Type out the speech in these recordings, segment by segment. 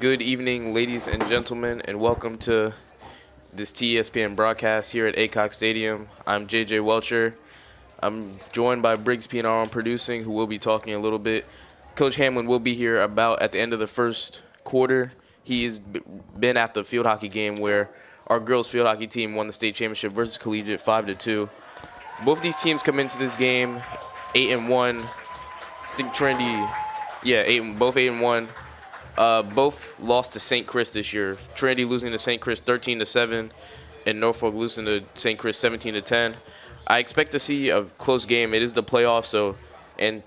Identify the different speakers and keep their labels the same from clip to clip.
Speaker 1: Good evening, ladies and gentlemen, and welcome to this TESPN broadcast here at Aycock Stadium. I'm JJ Welcher. I'm joined by Briggs P&R on producing, who will be talking a little bit. Coach Hamlin will be here about at the end of the first quarter. He has been at the field hockey game where our girls field hockey team won the state championship versus Collegiate 5-2. Both these teams come into this game 8-1. I think Trinity, both 8-1. Both lost to St. Chris this year. Trinity losing to St. Chris 13-7, and Norfolk losing to St. Chris 17-10. I expect to see a close game. It is the playoffs, and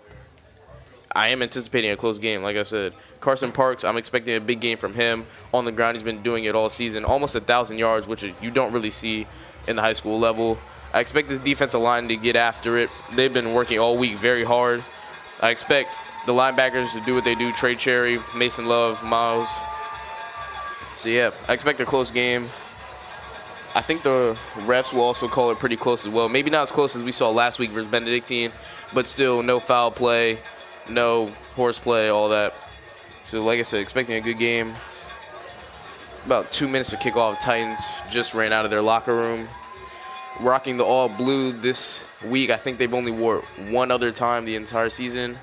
Speaker 1: I am anticipating a close game. Like I said, Carson Parks, I'm expecting a big game from him on the ground. He's been doing it all season, almost 1,000 yards, which you don't really see in the high school level. I expect this defensive line to get after it. They've been working all week very hard. I expect the linebackers to do what they do, Trey Cherry, Mason Love, Miles. So, yeah, I expect a close game. I think the refs will also call it pretty close as well. Maybe not as close as we saw last week versus Benedictine, but still no foul play, no horseplay, all that. So, like I said, expecting a good game. About 2 minutes to kick off. Titans just ran out of their locker room. Rocking the all blue this week. I think they've only wore one other time the entire season.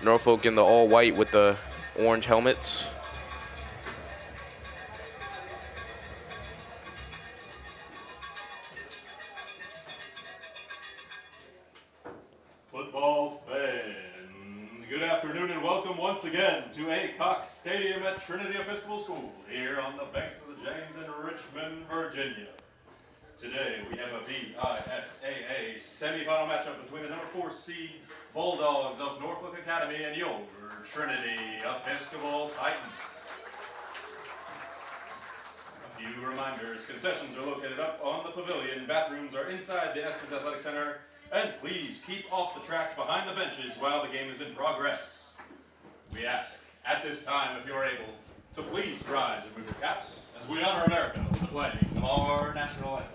Speaker 1: Norfolk in the all white with the orange helmets.
Speaker 2: Football fans, good afternoon and welcome once again to Aycock Stadium at Trinity Episcopal School here on the banks of the James in Richmond, Virginia. Today we have a VISAA semifinal matchup between the number 4 seed Bulldogs of Norfolk Academy and your Trinity Episcopal Titans. A few reminders: concessions are located up on the pavilion, bathrooms are inside the Estes Athletic Center, and please keep off the track behind the benches while the game is in progress. We ask at this time, if you're able, to please rise and move your caps as we honor America with the playing of our national anthem.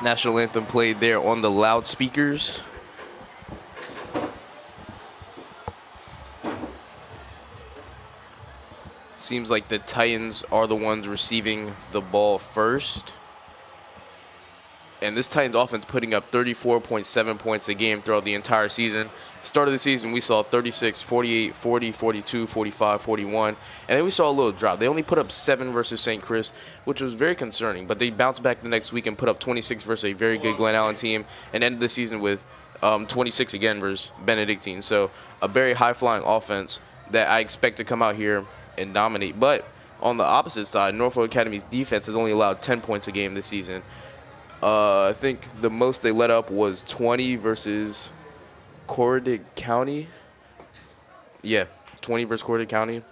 Speaker 1: National anthem played there on the loudspeakers. Seems like the Titans are the ones receiving the ball first. And this Titans offense putting up 34.7 points a game throughout the entire season. Start of the season, we saw 36, 48, 40, 42, 45, 41. And then we saw a little drop. They only put up 7 versus St. Chris, which was very concerning. But they bounced back the next week and put up 26 versus a very good Glen Allen team. And ended the season with 26 again versus Benedictine. So a very high-flying offense that I expect to come out here and dominate. But on the opposite side, Norfolk Academy's defense has only allowed 10 points a game this season. I think the most they let up was 20 versus Corrigan County. Yeah, 20 versus Corrigan County.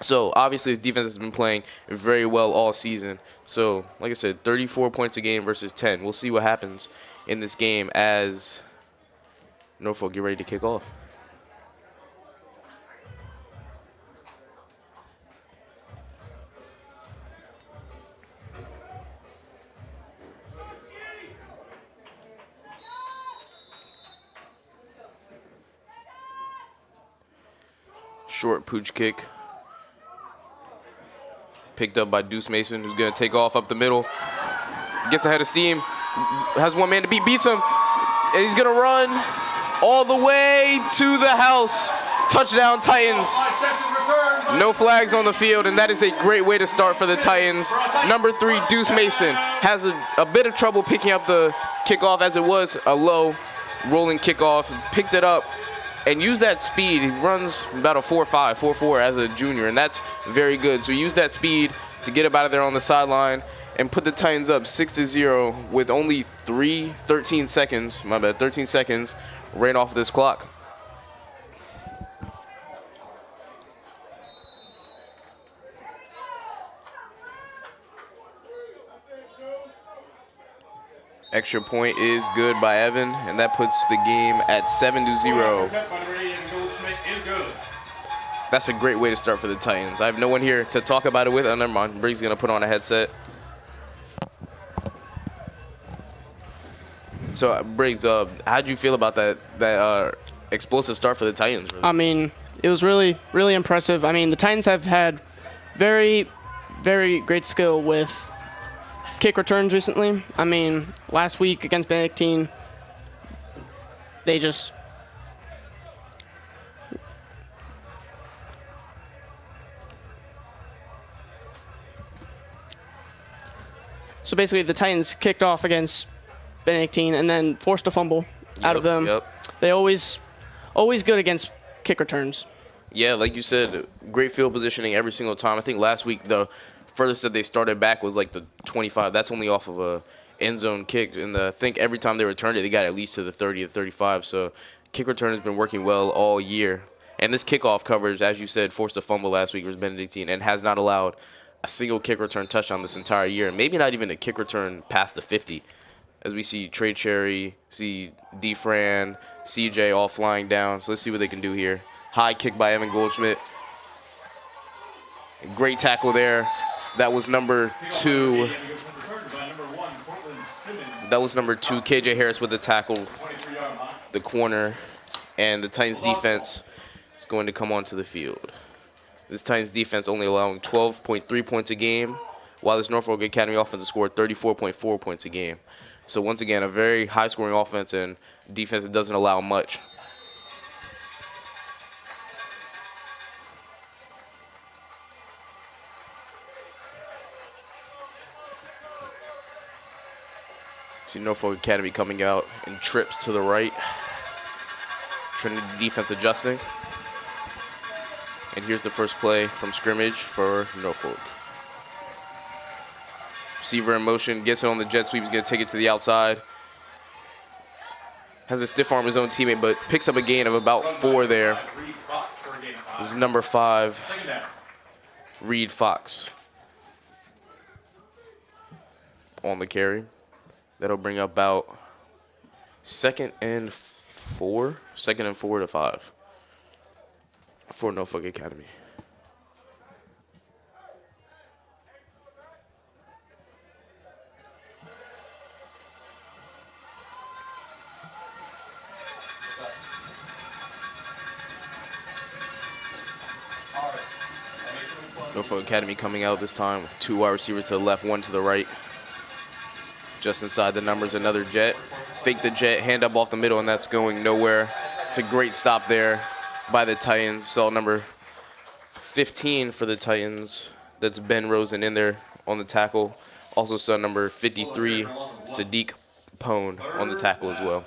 Speaker 1: So, obviously, his defense has been playing very well all season. So, like I said, 34 points a game versus 10. We'll see what happens in this game as Norfolk get ready to kick off. Short pooch kick. Picked up by Deuce Mason, who's going to take off up the middle. Gets ahead of steam. Has one man to beat. Beats him. And he's going to run all the way to the house. Touchdown, Titans. No flags on the field, and that is a great way to start for the Titans. Number 3, Deuce Mason, has a bit of trouble picking up the kickoff as it was a low rolling kickoff. Picked it up and used that speed. He runs about a 4.5, 4.4 as a junior, and that's very good. So he used that speed to get up out of there on the sideline and put the Titans up 6-0 with only 13 seconds ran off this clock. Extra point is good by Evan, and that puts the game at 7-0. That's a great way to start for the Titans. I have no one here to talk about it with. Oh, never mind. Briggs going to put on a headset. So, Briggs, how did you feel about that explosive start for the Titans? Really?
Speaker 3: I mean, it was really, really impressive. I mean, the Titans have had very, very great skill with kick returns recently. I mean, last week against Benedictine, they just so basically the Titans kicked off against Benedictine and then forced a fumble out of them.
Speaker 1: Yep.
Speaker 3: They always good against kick returns.
Speaker 1: Yeah, like you said, great field positioning every single time. I think last week the furthest that they started back was like the 25. That's only off of a end zone kick. And I think every time they returned it, they got at least to the 30 or 35. So kick return has been working well all year. And this kickoff coverage, as you said, forced a fumble last week versus Benedictine and has not allowed a single kick return touchdown this entire year. And maybe not even a kick return past the 50. As we see Trey Cherry, see D-Fran, CJ all flying down. So let's see what they can do here. High kick by Evan Goldschmidt. Great tackle there. That was number 2. That was number 2. KJ Harris with the tackle, the corner, and the Titans defense is going to come onto the field. This Titans defense only allowing 12.3 points a game, while this Norfolk Academy offense scored 34.4 points a game. So once again, a very high-scoring offense and defense that doesn't allow much. See Norfolk Academy coming out in trips to the right. Trinity defense adjusting. And here's the first play from scrimmage for Norfolk. Receiver in motion, gets it on the jet sweep. He's going to take it to the outside. Has a stiff arm his own teammate, but picks up a gain of about 4 there. This is number 5, Reed Fox. On the carry. That'll bring up about 2nd and 4 to 5 for Norfolk Academy. Norfolk Academy coming out this time with 2 wide receivers to the left, 1 to the right. Just inside the numbers, another jet. Fake the jet, hand up off the middle, and that's going nowhere. It's a great stop there by the Titans. Saw number 15 for the Titans. That's Ben Rosen in there on the tackle. Also saw number 53, Sadiq Pone, on the tackle as well.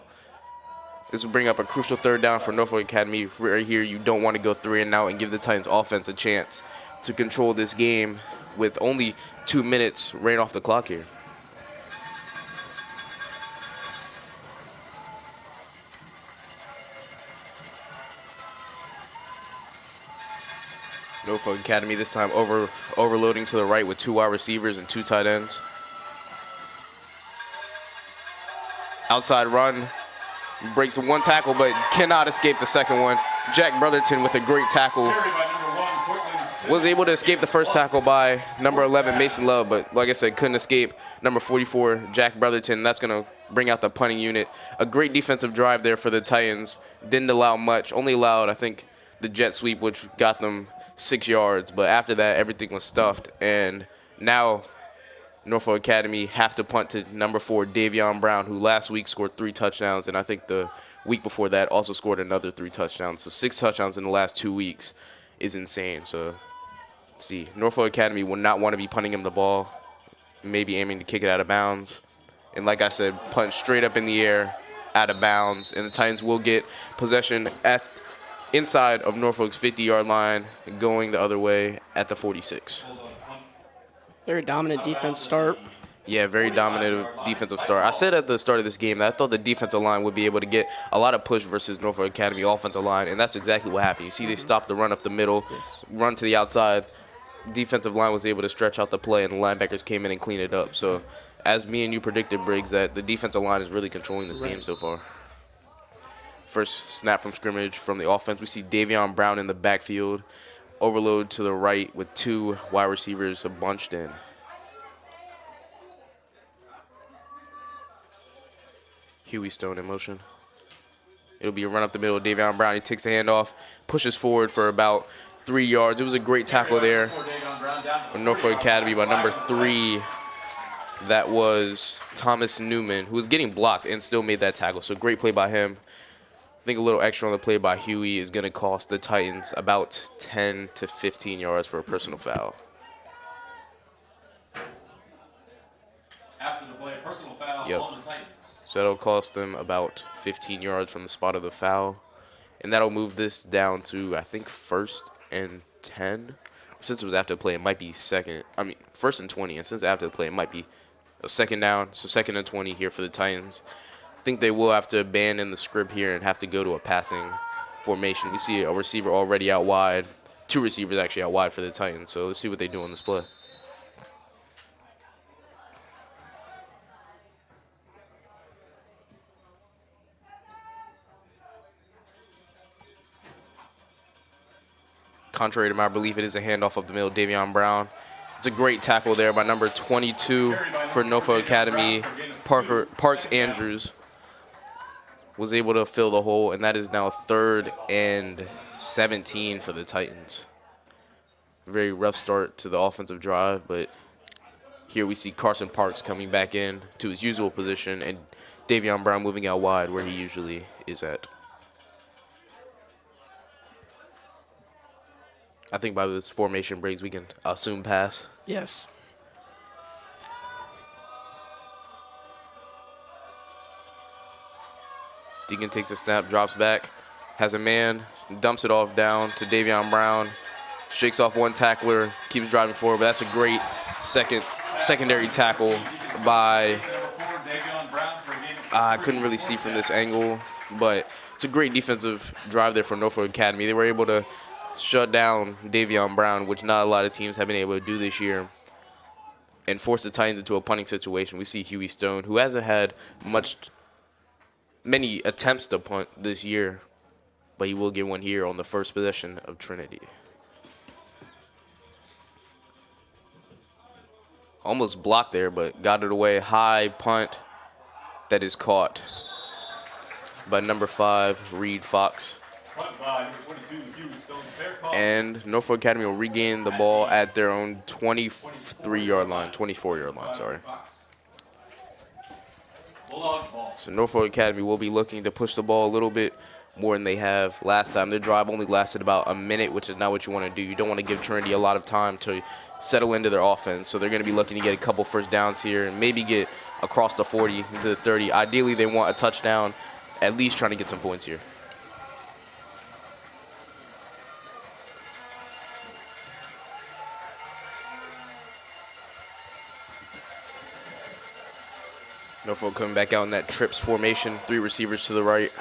Speaker 1: This will bring up a crucial 3rd down for Norfolk Academy. Right here, you don't want to go 3 and out and give the Titans offense a chance to control this game with only 2 minutes right off the clock here. Norfolk Academy this time overloading to the right with 2 wide receivers and 2 tight ends. Outside run, breaks 1 tackle, but cannot escape the second one. Jack Brotherton with a great tackle. Was able to escape the first tackle by number 11, Mason Love, but like I said, couldn't escape number 44, Jack Brotherton. That's going to bring out the punting unit. A great defensive drive there for the Titans. Didn't allow much. Only allowed, I think, the jet sweep, which got them 6 yards. But after that, everything was stuffed. And now Norfolk Academy have to punt to number 4, DaVon Brown, who last week scored 3 touchdowns. And I think the week before that also scored another 3 touchdowns. So 6 touchdowns in the last 2 weeks is insane. So see, Norfolk Academy will not want to be punting him the ball, maybe aiming to kick it out of bounds. And like I said, punt straight up in the air, out of bounds. And the Titans will get possession inside of Norfolk's 50-yard line, going the other way at the 46.
Speaker 3: Very dominant defense start.
Speaker 1: Yeah, very dominant defensive start. I said at the start of this game that I thought the defensive line would be able to get a lot of push versus Norfolk Academy offensive line, and that's exactly what happened. You see they stopped the run up the middle, run to the outside. Defensive line was able to stretch out the play, and the linebackers came in and cleaned it up. So as me and you predicted, Briggs, that the defensive line is really controlling this game so far. First snap from scrimmage from the offense. We see DaVon Brown in the backfield. Overload to the right with 2 wide receivers bunched in. Huey Stone in motion. It'll be a run up the middle. DaVon Brown, he takes the handoff, pushes forward for about 3 yards. It was a great tackle there from Norfolk Academy by number 3. That was Thomas Newman, who was getting blocked and still made that tackle. So great play by him. I think a little extra on the play by Huey is going to cost the Titans about 10 to 15 yards for a personal foul.
Speaker 2: After the play, personal foul on the Titans.
Speaker 1: So that'll cost them about 15 yards from the spot of the foul. And that'll move this down to, I think, 1st and 10. Since it was after the play, it might be 1st and 20. And since after the play, it might be a 2nd down. So 2nd and 20 here for the Titans. I think they will have to abandon the script here and have to go to a passing formation. We see a receiver already out wide. 2 receivers actually out wide for the Titans. So let's see what they do on this play. Contrary to my belief, it is a handoff up the middle. DaVon Brown. It's a great tackle there by number 22 for Norfolk Academy. Parks Andrews was able to fill the hole, and that is now 3rd and 17 for the Titans. Very rough start to the offensive drive, but here we see Carson Parks coming back in to his usual position and DaVon Brown moving out wide where he usually is at. I think by this formation, Briggs, we can assume pass.
Speaker 3: Yes.
Speaker 1: Deacon takes a snap, drops back, has a man, dumps it off down to DaVon Brown, shakes off 1 tackler, keeps driving forward, but that's a great secondary tackle by, I couldn't really see from this angle, but it's a great defensive drive there for Norfolk Academy. They were able to shut down DaVon Brown, which not a lot of teams have been able to do this year, and force the Titans into a punting situation. We see Huey Stone, who hasn't had many attempts to punt this year, but he will get one here on the first possession of Trinity. Almost blocked there, but got it away. High punt that is caught by number 5, Reed Fox. And Norfolk Academy will regain the ball at their own 24-yard line, sorry. So Norfolk Academy will be looking to push the ball a little bit more than they have last time. Their drive only lasted about a minute, which is not what you want to do. You don't want to give Trinity a lot of time to settle into their offense. So they're going to be looking to get a couple first downs here and maybe get across the 40 into the 30. Ideally, they want a touchdown, at least trying to get some points here. Norfolk coming back out in that trips formation, 3 receivers to the right.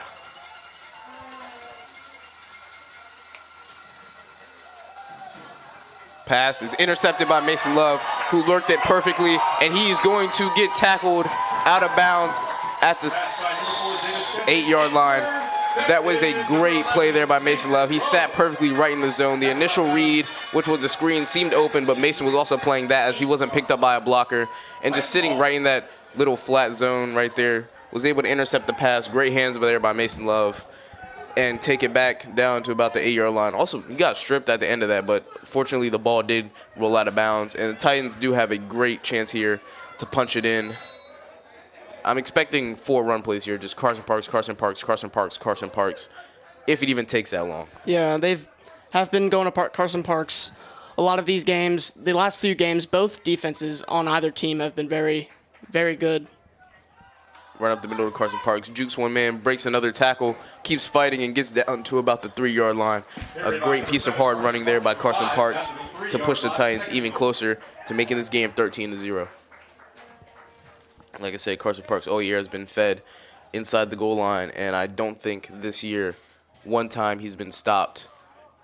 Speaker 1: Pass is intercepted by Mason Love, who lurked it perfectly, and he is going to get tackled out of bounds at the 8-yard line. That was a great play there by Mason Love. He sat perfectly right in the zone. The initial read, which was the screen, seemed open, but Mason was also playing that as he wasn't picked up by a blocker. And just sitting right in that little flat zone right there, was able to intercept the pass. Great hands there by Mason Love. And take it back down to about the 8-yard line. Also, he got stripped at the end of that, but fortunately the ball did roll out of bounds. And the Titans do have a great chance here to punch it in. I'm expecting 4 run plays here, just Carson Parks, Carson Parks, Carson Parks, Carson Parks, if it even takes that long.
Speaker 3: Yeah, have been going apart Carson Parks a lot of these games. The last few games, both defenses on either team have been very, very good.
Speaker 1: Run up the middle to Carson Parks. Jukes one man, breaks another tackle, keeps fighting, and gets down to about the 3-yard line. A great piece of hard running there by Carson Parks to push the Titans even closer to making this game 13-0. Like I said, Carson Parks all year has been fed inside the goal line, and I don't think this year one time he's been stopped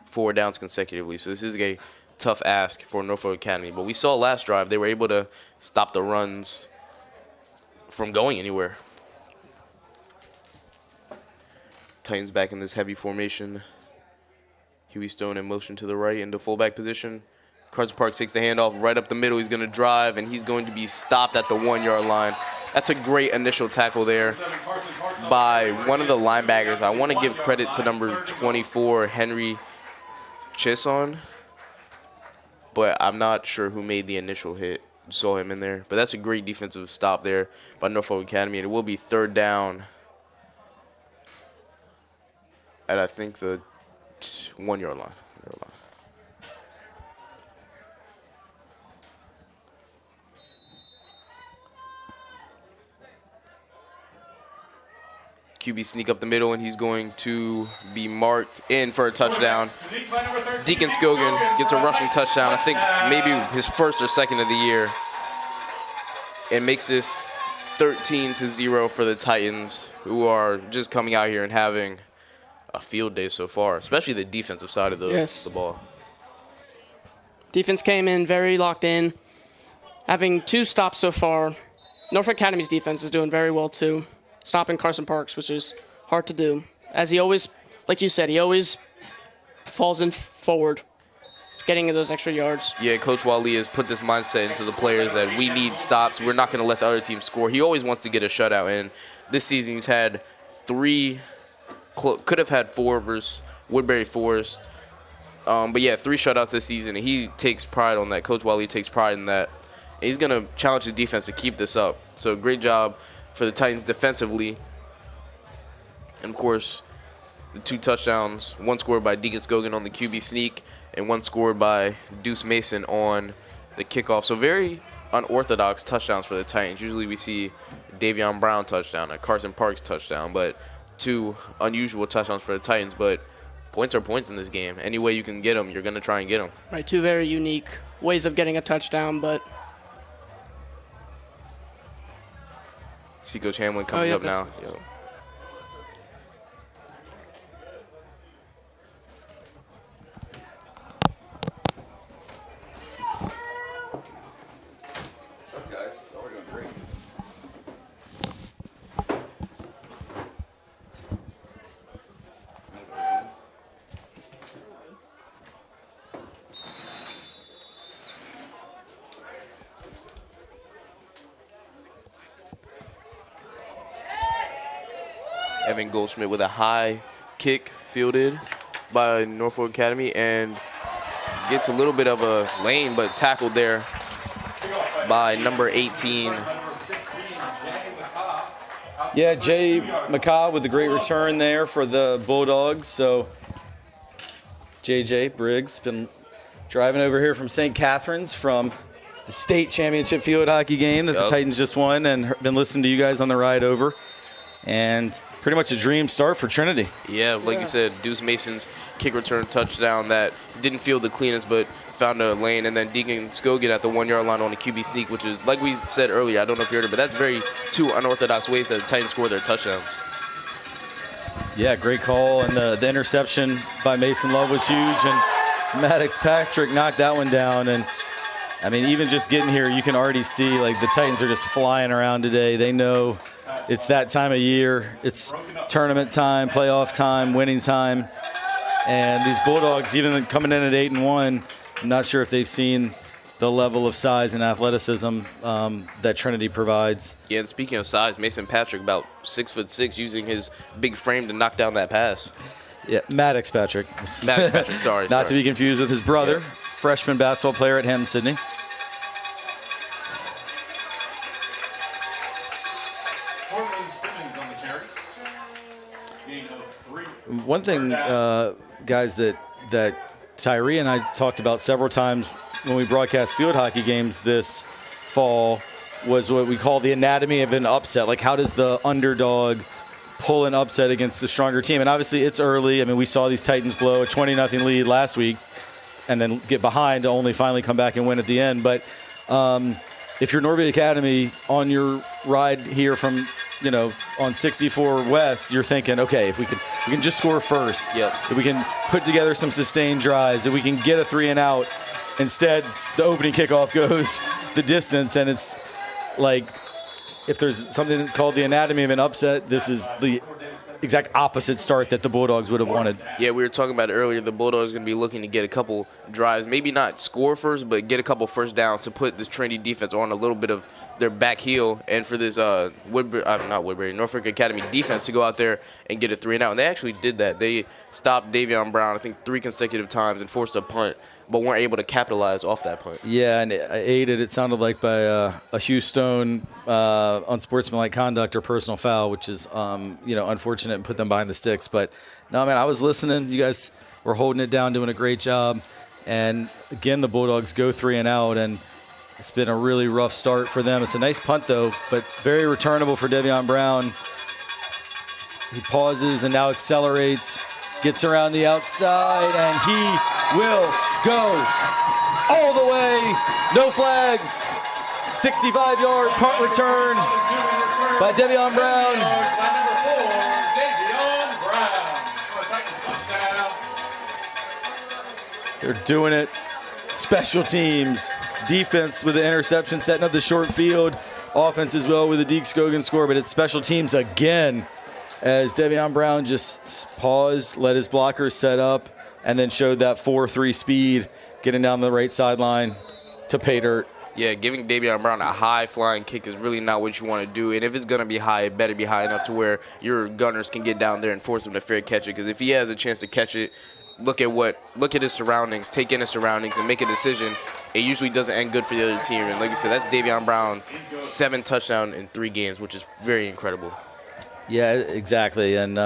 Speaker 1: 4 downs consecutively. So this is a tough ask for Norfolk Academy. But we saw last drive they were able to stop the runs from going anywhere. Titans back in this heavy formation. Huey Stone in motion to the right into fullback position. Carson Parks takes the handoff right up the middle. He's going to drive, and he's going to be stopped at the 1-yard line. That's a great initial tackle there by one of the linebackers. I want to give credit to number 24, Henry Chisholm, but I'm not sure who made the initial hit. Saw him in there. But that's a great defensive stop there by Norfolk Academy, and it will be 3rd down at, I think, the 1-yard line. QB sneak up the middle, and he's going to be marked in for a touchdown. Deacon Scogan gets a rushing touchdown, I think maybe his first or second of the year, and makes this 13-0 for the Titans, who are just coming out here and having a field day so far, especially the defensive side of the ball.
Speaker 3: Defense came in very locked in, having 2 stops so far. Norfolk Academy's defense is doing very well too, stopping Carson Parks, which is hard to do. As he always, like you said, he always falls in forward, getting those extra yards.
Speaker 1: Yeah, Coach Wally has put this mindset into the players that we need stops. We're not going to let the other team score. He always wants to get a shutout, and this season he's had 3, could have had 4 versus Woodbury Forest. But yeah, 3 shutouts this season, and he takes pride on that. Coach Wally takes pride in that. And he's going to challenge the defense to keep this up. So great job for the Titans defensively. And, of course, the 2 touchdowns, 1 scored by Deacon Scogan on the QB sneak and 1 scored by Deuce Mason on the kickoff. So very unorthodox touchdowns for the Titans. Usually we see DaVon Brown touchdown, a Carson Parks touchdown, but 2 unusual touchdowns for the Titans. But points are points in this game. Any way you can get them, you're going to try and get them.
Speaker 3: Right, 2 very unique ways of getting a touchdown, but...
Speaker 1: See Coach Hamlin coming up now. Yo.
Speaker 4: What's up, guys? Oh, we're doing great.
Speaker 1: Evan Goldschmidt with a high kick fielded by Norfolk Academy and gets a little bit of a lane, but tackled there by number 18.
Speaker 4: Yeah, Jay McCaw with a great return there for the Bulldogs. So JJ Briggs been driving over here from St. Catharines from the state championship field hockey game that the Titans just won, and been listening to you guys on the ride over. And pretty much a dream start for Trinity.
Speaker 1: Yeah, like you said, Deuce Mason's kick return touchdown that didn't feel the cleanest, but found a lane. And then Deacon Scogan at the 1-yard line on the QB sneak, which is, like we said earlier, I don't know if you heard it, but that's very 2 unorthodox ways that the Titans score their touchdowns.
Speaker 4: Yeah, great call. And the interception by Mason Love was huge. And Maddox Patrick knocked that one down. And, I mean, even just getting here, you can already see, like, the Titans are just flying around today. They know it's that time of year. It's tournament time, playoff time, winning time. And these Bulldogs, even coming in at 8-1, I'm not sure if they've seen the level of size and athleticism that Trinity provides.
Speaker 1: Yeah, and speaking of size, Mason Patrick, about 6'6", using his big frame to knock down that pass.
Speaker 4: Yeah, Maddox Patrick.
Speaker 1: Maddox Patrick, sorry.
Speaker 4: Not to be confused with his brother, freshman basketball player at Hampton Sydney. One thing, guys, that Tyree and I talked about several times when we broadcast field hockey games this fall was what we call the anatomy of an upset. Like, how does the underdog pull an upset against the stronger team? And obviously it's early. I mean, we saw these Titans blow a 20-0 lead last week and then get behind to only finally come back and win at the end. But if you're Norfolk Academy on your ride here from, on 64 West, you're thinking, okay, if we can just score first, if we can put together some sustained drives, if we can get a 3-and-out. Instead, the opening kickoff goes the distance, and it's like, if there's something called the anatomy of an upset, this is the exact opposite start that the Bulldogs would have wanted.
Speaker 1: Yeah, we were talking about it earlier. The Bulldogs are going to be looking to get a couple drives, maybe not score first, but get a couple first downs to put this Trinity defense on a little bit of their back heel, and for this Norfolk Academy defense to go out there and get a 3-and-out. And they actually did that. They stopped DaVon Brown, I think, 3 consecutive times and forced a punt, but weren't able to capitalize off that punt.
Speaker 4: Yeah, and aided, it sounded like, by a Hugh Stone unsportsmanlike conduct or personal foul, which is, unfortunate and put them behind the sticks. But, no, man, I was listening. You guys were holding it down, doing a great job. And, again, the Bulldogs go 3-and-out, and it's been a really rough start for them. It's a nice punt, though, but very returnable for DaVon Brown. He pauses and now accelerates, gets around the outside, and he will go all the way. No flags. 65-yard punt return by DaVon Brown. They're doing it. Special teams, defense with the interception, setting up the short field. Offense as well with the Deke Scogan score, but it's special teams again as DaVon Brown just paused, let his blockers set up, and then showed that 4-3 speed, getting down the right sideline to pay dirt.
Speaker 1: Yeah, giving DaVon Brown a high-flying kick is really not what you want to do. And if it's going to be high, it better be high enough to where your gunners can get down there and force him to fair catch it. Because if he has a chance to catch it, look at his surroundings, take in his surroundings, and make a decision. It usually doesn't end good for the other team. And like you said, that's DaVon Brown, 7 touchdowns in 3 games, which is very incredible. Yeah,
Speaker 4: exactly. And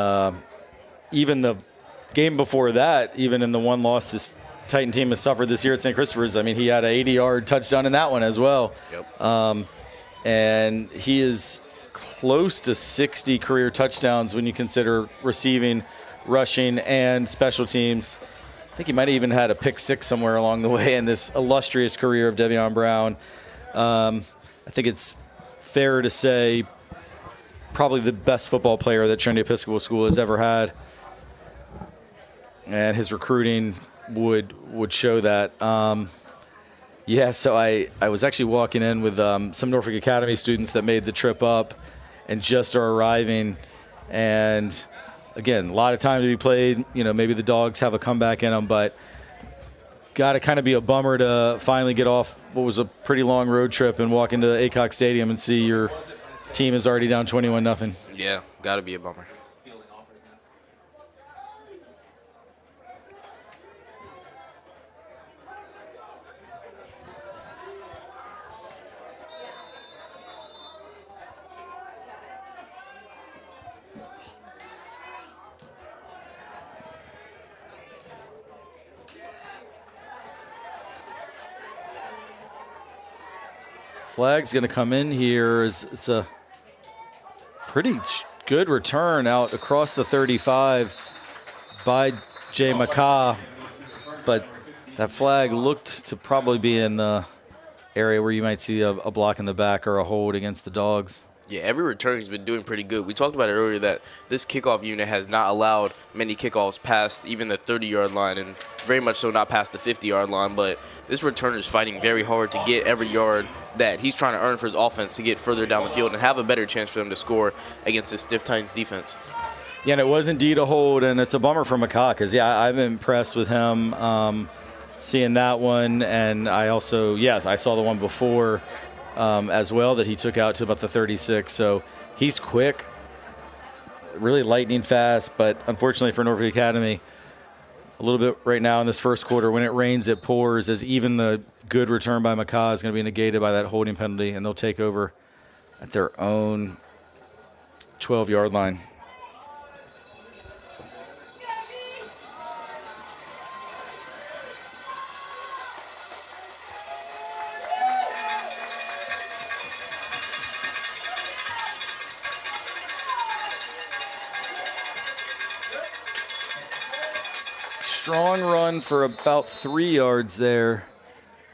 Speaker 4: even the game before that, even in the one loss this Titan team has suffered this year at St. Christopher's, I mean, he had an 80-yard touchdown in that one as well.
Speaker 1: Yep.
Speaker 4: And he is close to 60 career touchdowns when you consider receiving, rushing, and special teams. I think he might have even had a pick 6 somewhere along the way in this illustrious career of DaVon Brown. I think it's fair to say probably the best football player that Trinity Episcopal School has ever had. And his recruiting would show that. So I was actually walking in with some Norfolk Academy students that made the trip up and just are arriving. And, again, a lot of time to be played. Maybe the Dogs have a comeback in them, but got to kind of be a bummer to finally get off what was a pretty long road trip and walk into Aycock Stadium and see your team is already down 21-0.
Speaker 1: Yeah, got to be a bummer.
Speaker 4: Flag's going to come in here. It's a pretty good return out across the 35 by Jay McCaw, but that flag looked to probably be in the area where you might see a block in the back or a hold against the Dogs.
Speaker 1: Yeah, every return he's been doing pretty good. We talked about it earlier that this kickoff unit has not allowed many kickoffs past even the 30-yard line, and very much so not past the 50-yard line. But this returner is fighting very hard to get every yard that he's trying to earn for his offense to get further down the field and have a better chance for them to score against this stiff Titans defense.
Speaker 4: Yeah, and it was indeed a hold, and it's a bummer for McCaw because, yeah, I've been impressed with him seeing that one. And I also, yes, I saw the one before as well that he took out to about the 36. So he's quick, really lightning fast, but unfortunately for Norfolk Academy, a little bit right now in this first quarter, when it rains, it pours, as even the good return by McCaw is going to be negated by that holding penalty, and they'll take over at their own 12-yard line. Strong run for about 3 yards there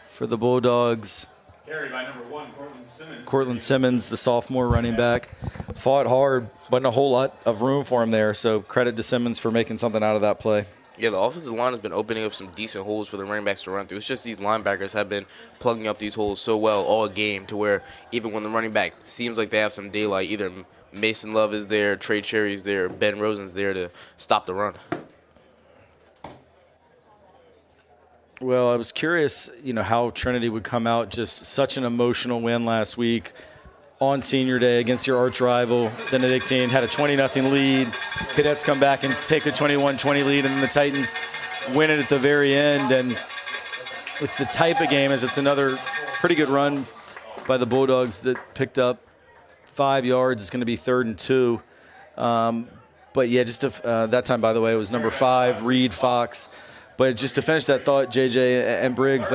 Speaker 4: for the Bulldogs.
Speaker 2: Carried by number 1, Cortland Simmons.
Speaker 4: Cortland Simmons, the sophomore running back, fought hard. Wasn't a whole lot of room for him there, so credit to Simmons for making something out of that play.
Speaker 1: Yeah, the offensive line has been opening up some decent holes for the running backs to run through. It's just these linebackers have been plugging up these holes so well all game to where even when the running back seems like they have some daylight, either Mason Love is there, Trey Cherry's there, Ben Rosen's there to stop the run.
Speaker 4: Well, I was curious, how Trinity would come out. Just such an emotional win last week on Senior Day against your arch rival, Benedictine. Had a 20-0 lead. Cadets come back and take a 21-20 lead, and then the Titans win it at the very end. And it's the type of game, as it's another pretty good run by the Bulldogs that picked up 5 yards. It's going to be 3rd and 2. But, yeah, just that time, by the way, it was number 5, Reed Fox. But just to finish that thought, JJ and Briggs,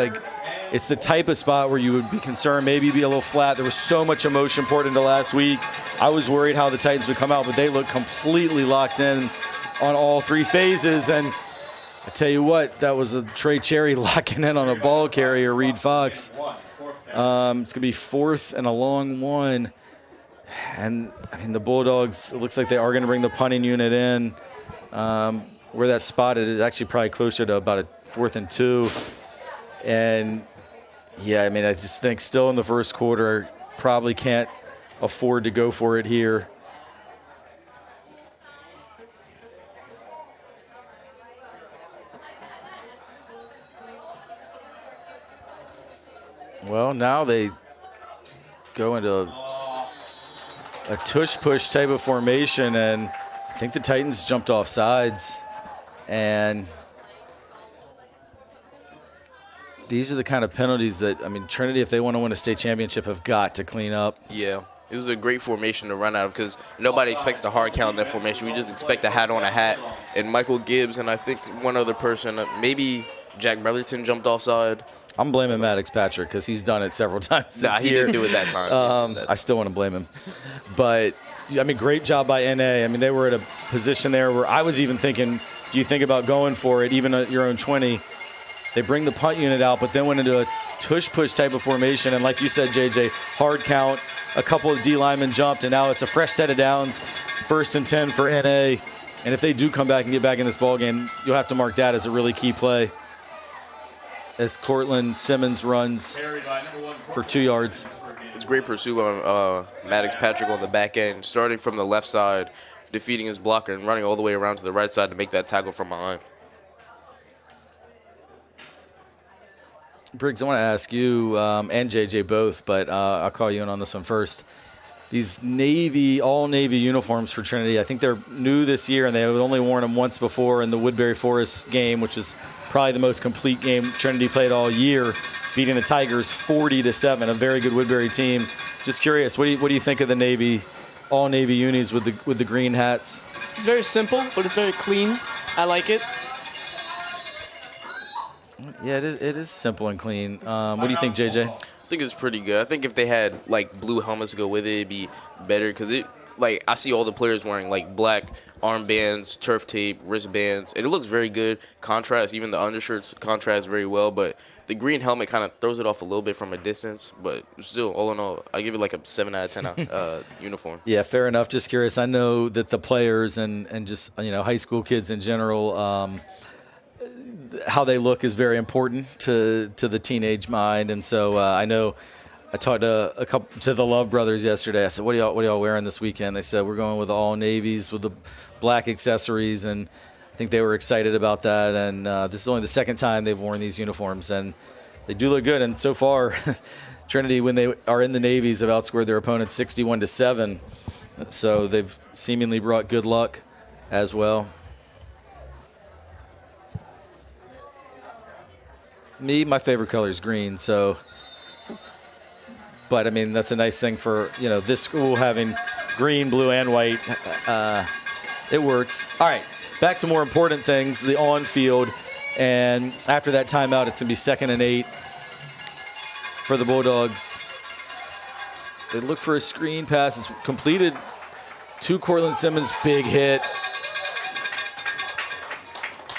Speaker 4: it's the type of spot where you would be concerned, maybe be a little flat. There was so much emotion poured into last week. I was worried how the Titans would come out, but they looked completely locked in on all 3 phases. And I tell you what, that was a Trey Cherry locking in on a ball carrier, Reed Fox. It's going to be 4th and a long one. And, the Bulldogs, it looks like they are going to bring the punting unit in. Where that's spotted is actually probably closer to about a 4th and 2. And, yeah, I just think still in the first quarter, probably can't afford to go for it here. Well, now they go into a tush-push type of formation, and I think the Titans jumped off sides. And these are the kind of penalties that, Trinity, if they want to win a state championship, have got to clean up.
Speaker 1: Yeah, it was a great formation to run out of because nobody expects a hard count in that formation. We just expect a hat on a hat. And Michael Gibbs and I think one other person, maybe Jack Brotherton, jumped offside.
Speaker 4: I'm blaming Maddox Patrick because he's done it several times this year.
Speaker 1: He didn't do it that time.
Speaker 4: I still want to blame him. But, great job by NA. They were at a position there where I was even thinking, do you think about going for it, even at your own 20? They bring the punt unit out, but then went into a tush-push type of formation. And like you said, JJ, hard count. A couple of D linemen jumped, and now it's a fresh set of downs. 1st and 10 for NA. And if they do come back and get back in this ballgame, you'll have to mark that as a really key play. As Cortland Simmons runs for 2 yards.
Speaker 1: It's great pursuit on Maddox Patrick on the back end, starting from the left side, defeating his blocker and running all the way around to the right side to make that tackle from behind.
Speaker 4: Briggs, I want to ask you and JJ both, but I'll call you in on this one first. These all-Navy uniforms for Trinity, I think they're new this year, and they had only worn them once before in the Woodbury Forest game, which is probably the most complete game Trinity played all year, beating the Tigers 40-7, a very good Woodbury team. Just curious, what do you think of the all-Navy unis with the green hats?
Speaker 3: It's very simple, but it's very clean. I like it.
Speaker 4: Yeah, it is simple and clean. What do you think, JJ?
Speaker 1: I think it's pretty good. I think if they had blue helmets to go with it, it'd be better because I see all the players wearing black armbands, turf tape, wristbands, and it looks very good. Contrast, even the undershirts contrast very well, but the green helmet kind of throws it off a little bit from a distance, but still, all in all, I give it like a 7 out of 10 uniform.
Speaker 4: Yeah, fair enough. Just curious. I know that the players and just, high school kids in general, how they look is very important to the teenage mind. And so I know I talked to the Love brothers yesterday. I said, what are y'all wearing this weekend? They said, we're going with all navies with the black accessories, and I think they were excited about that. And this is only the second time they've worn these uniforms, and they do look good. And so far, Trinity, when they are in the navies, have outscored their opponents 61-7. So they've seemingly brought good luck as well. My favorite color is green, so. But, I mean, that's a nice thing for, this school having green, blue, and white. It works. All right, back to more important things, the on-field. And after that timeout, it's going to be 2nd and 8 for the Bulldogs. They look for a screen pass. It's completed to Cortland Simmons. Big hit.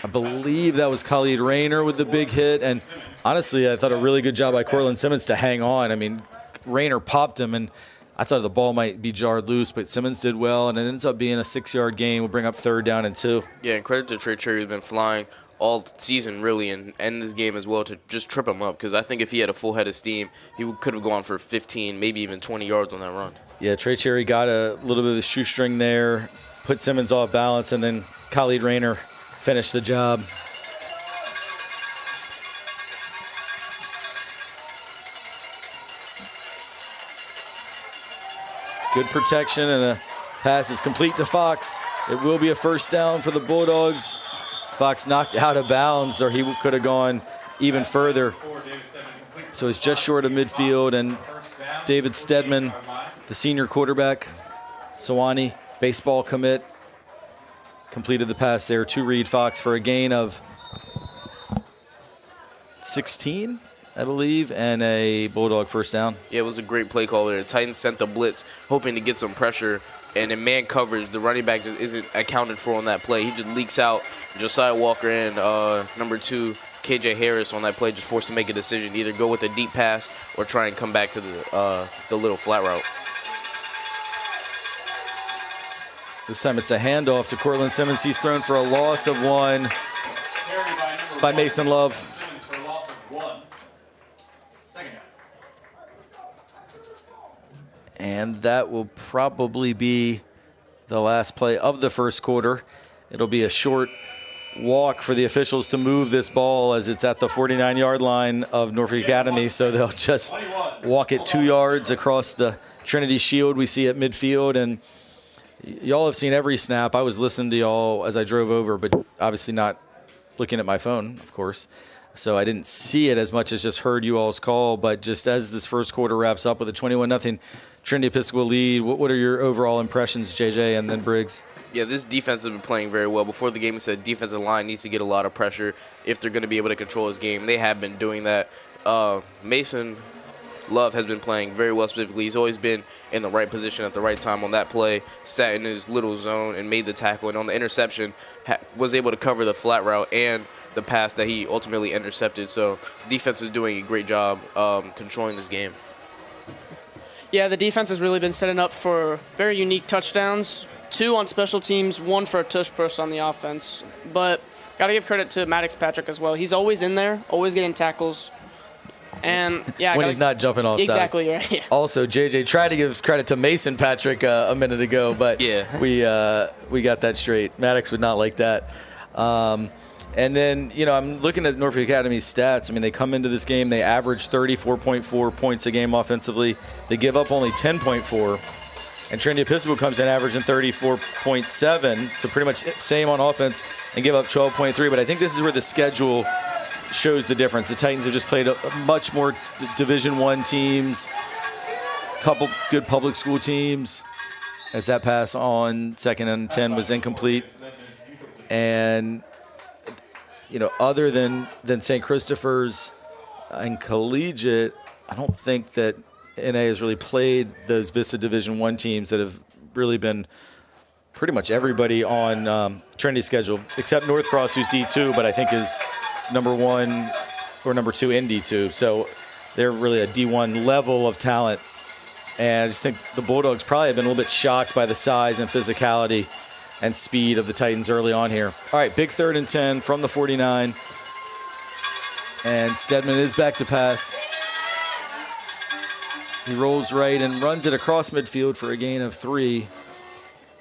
Speaker 4: I believe that was Khalid Rayner with the big hit. And honestly, I thought a really good job by Cortland Simmons to hang on. I mean, Rayner popped him, and I thought the ball might be jarred loose, but Simmons did well, and it ends up being a 6-yard gain. We'll bring up 3rd down and 2.
Speaker 1: Yeah, and credit to Trey Cherry, who's been flying all season, really, and end this game as well to just trip him up, because I think if he had a full head of steam, he could have gone for 15, maybe even 20 yards on that run.
Speaker 4: Yeah, Trey Cherry got a little bit of a shoestring there, put Simmons off balance, and then Khalid Rayner finished the job. Good protection, and a pass is complete to Fox. It will be a 1st down for the Bulldogs. Fox knocked out of bounds, or he could have gone even further. So it's just short of midfield, and David Stedman, the senior quarterback, Sewanee, baseball commit, completed the pass there to Reed Fox for a gain of 16, I believe, and a Bulldog 1st down.
Speaker 1: Yeah, it was a great play call there. The Titans sent the blitz, hoping to get some pressure, and in man coverage, the running back isn't accounted for on that play. He just leaks out. Josiah Walker and number 2, KJ Harris on that play just forced to make a decision, either go with a deep pass or try and come back to the little flat route.
Speaker 4: This time it's a handoff to Cortland Simmons. He's thrown for a loss of 1 by Mason Love. And that will probably be the last play of the 1st quarter. It'll be a short walk for the officials to move this ball as it's at the 49-yard line of Norfolk Academy. So they'll just walk it 2 yards across the Trinity shield we see at midfield. And y'all have seen every snap. I was listening to y'all as I drove over, but obviously not looking at my phone, of course. So I didn't see it as much as just heard you all's call. But just as this 1st quarter wraps up with a 21-0 Trinity Episcopal lead, what are your overall impressions, JJ, and then Briggs?
Speaker 1: Yeah, this defense has been playing very well. Before the game, we said defensive line needs to get a lot of pressure if they're going to be able to control this game. They have been doing that. Mason Love has been playing very well specifically. He's always been in the right position at the right time on that play, sat in his little zone and made the tackle. And on the interception, was able to cover the flat route and the pass that he ultimately intercepted. So defense is doing a great job controlling this game.
Speaker 3: Yeah, the defense has really been setting up for very unique touchdowns. 2 on special teams, 1 for a tush push on the offense. But got to give credit to Maddox Patrick as well. He's always in there, always getting tackles. And yeah,
Speaker 4: when he's not jumping off
Speaker 3: exactly right. Yeah.
Speaker 4: Also, JJ tried to give credit to Mason Patrick a minute ago, but
Speaker 1: yeah,
Speaker 4: we got that straight. Maddox would not like that. And then, I'm looking at Norfolk Academy's stats. I mean, they come into this game, they average 34.4 points a game offensively. They give up only 10.4. And Trinity Episcopal comes in averaging 34.7, so pretty much same on offense, and give up 12.3. But I think this is where the schedule shows the difference. The Titans have just played a much more Division I teams, couple good public school teams, as that pass on 2nd and 10 was incomplete. And other than St. Christopher's and Collegiate, I don't think that NA has really played those VISAA Division I teams that have really been pretty much everybody on Trinity's schedule, except North Cross, who's D2, but I think is number 1 who are number 2 in D2. So they're really a D1 level of talent. And I just think the Bulldogs probably have been a little bit shocked by the size and physicality and speed of the Titans early on here. All right, big 3rd and 10 from the 49. And Stedman is back to pass. He rolls right and runs it across midfield for a gain of 3.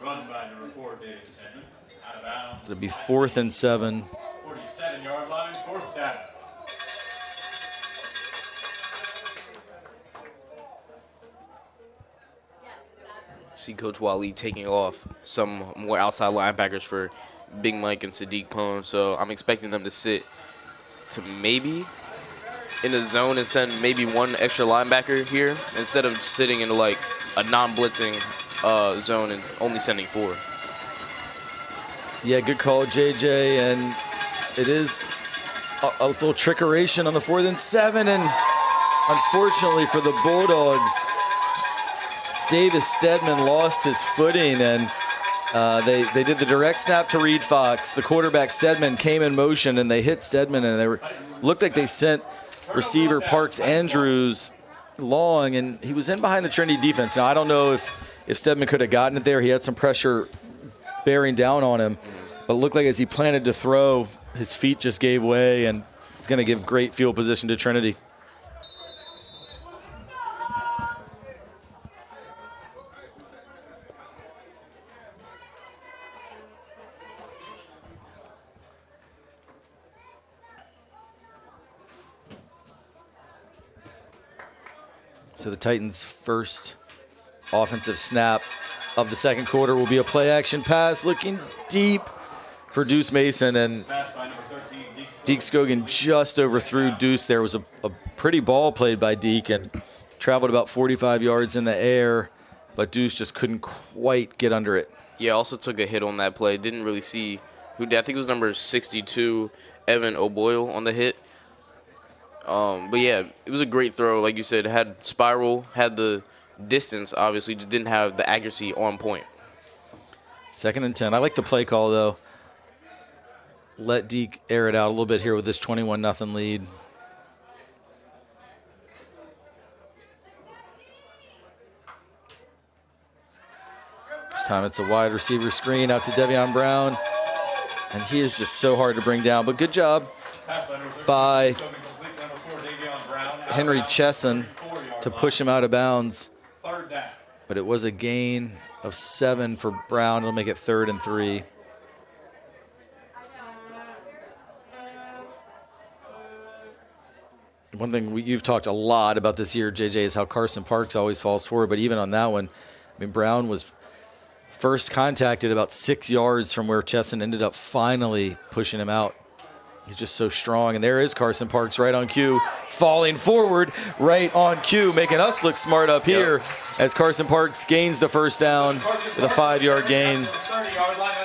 Speaker 2: Run by number 4, Dave Stedman. Out of bounds.
Speaker 4: It'll be 4th and 7.
Speaker 2: 47-yard line, 4th down.
Speaker 1: See Coach Wally taking off some more outside linebackers for Big Mike and Sadiq Pone, so I'm expecting them to sit to maybe in the zone and send maybe one extra linebacker here instead of sitting into like a non-blitzing zone and only sending 4.
Speaker 4: Yeah, good call, JJ, and it is a little trickeration on the 4th and 7, and unfortunately for the Bulldogs, Davis Stedman lost his footing, and they did the direct snap to Reed Fox. The quarterback Stedman came in motion, and they hit Stedman, and looked like they sent receiver Parks Andrews long, and he was in behind the Trinity defense. Now, I don't know if Stedman could have gotten it there. He had some pressure bearing down on him, but it looked like as he planted to throw, his feet just gave way, and it's going to give great field position to Trinity. So the Titans' first offensive snap of the second quarter will be a play-action pass looking deep for Deuce Mason, and Deke Scogan just overthrew Deuce. There was a pretty ball played by Deke and traveled about 45 yards in the air, but Deuce just couldn't quite get under it.
Speaker 1: Yeah, also took a hit on that play. Didn't really see who did. I think it was number 62, Evan O'Boyle, on the hit. But yeah, it was a great throw. Like you said, it had spiral, had the distance, obviously, just didn't have the accuracy on point.
Speaker 4: 2nd and 10. I like the play call, though. Let Deke air it out a little bit here with this 21-0 lead. This time it's a wide receiver screen out to DaVon Brown. And he is just so hard to bring down. But good job by Henry Chesson to push him out of bounds. But it was a gain of 7 for Brown. It'll make it 3rd and 3. One thing you've talked a lot about this year, JJ, is how Carson Parks always falls forward. But even on that one, I mean, Brown was first contacted about 6 yards from where Chesson ended up finally pushing him out. He's just so strong. And there is Carson Parks right on cue, falling forward right on cue, making us look smart up here as Carson Parks gains the first down with a 5-yard gain.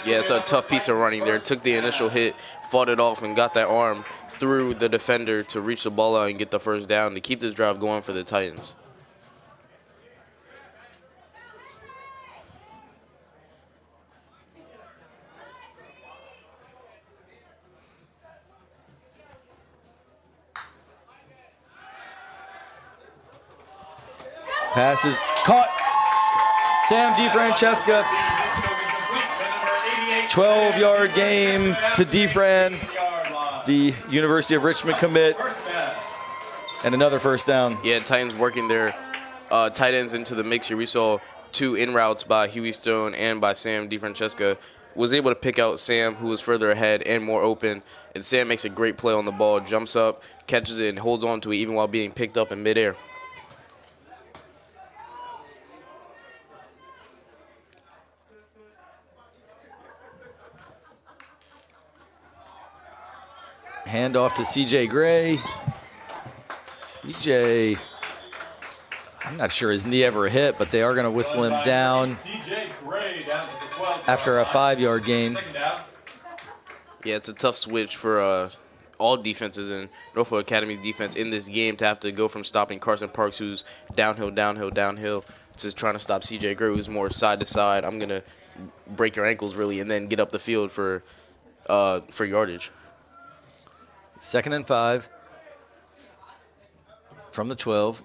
Speaker 1: Yeah, it's a tough piece of running there. Took the initial hit, fought it off, and got that arm through the defender to reach the ball out and get the first down to keep this drive going for the Titans.
Speaker 4: Pass is caught. Sam DeFrancesca. 12-yard game to DeFran, the University of Richmond commit, and another first down.
Speaker 1: Yeah, Titans working their tight ends into the mix here. We saw 2 in routes by Huey Stone and by Sam DeFrancesca. Was able to pick out Sam, who was further ahead and more open. And Sam makes a great play on the ball, jumps up, catches it, and holds on to it even while being picked up in midair.
Speaker 4: Handoff to C.J. Gray. C.J., I'm not sure his knee ever hit, but they are going to whistle him down after a 5-yard gain.
Speaker 1: Yeah, it's a tough switch for all defenses in Norfolk Academy's defense in this game to have to go from stopping Carson Parks, who's downhill, to trying to stop C.J. Gray, who's more side to side. I'm going to break your ankles, really, and then get up the field for yardage.
Speaker 4: 2nd and 5. from the 12.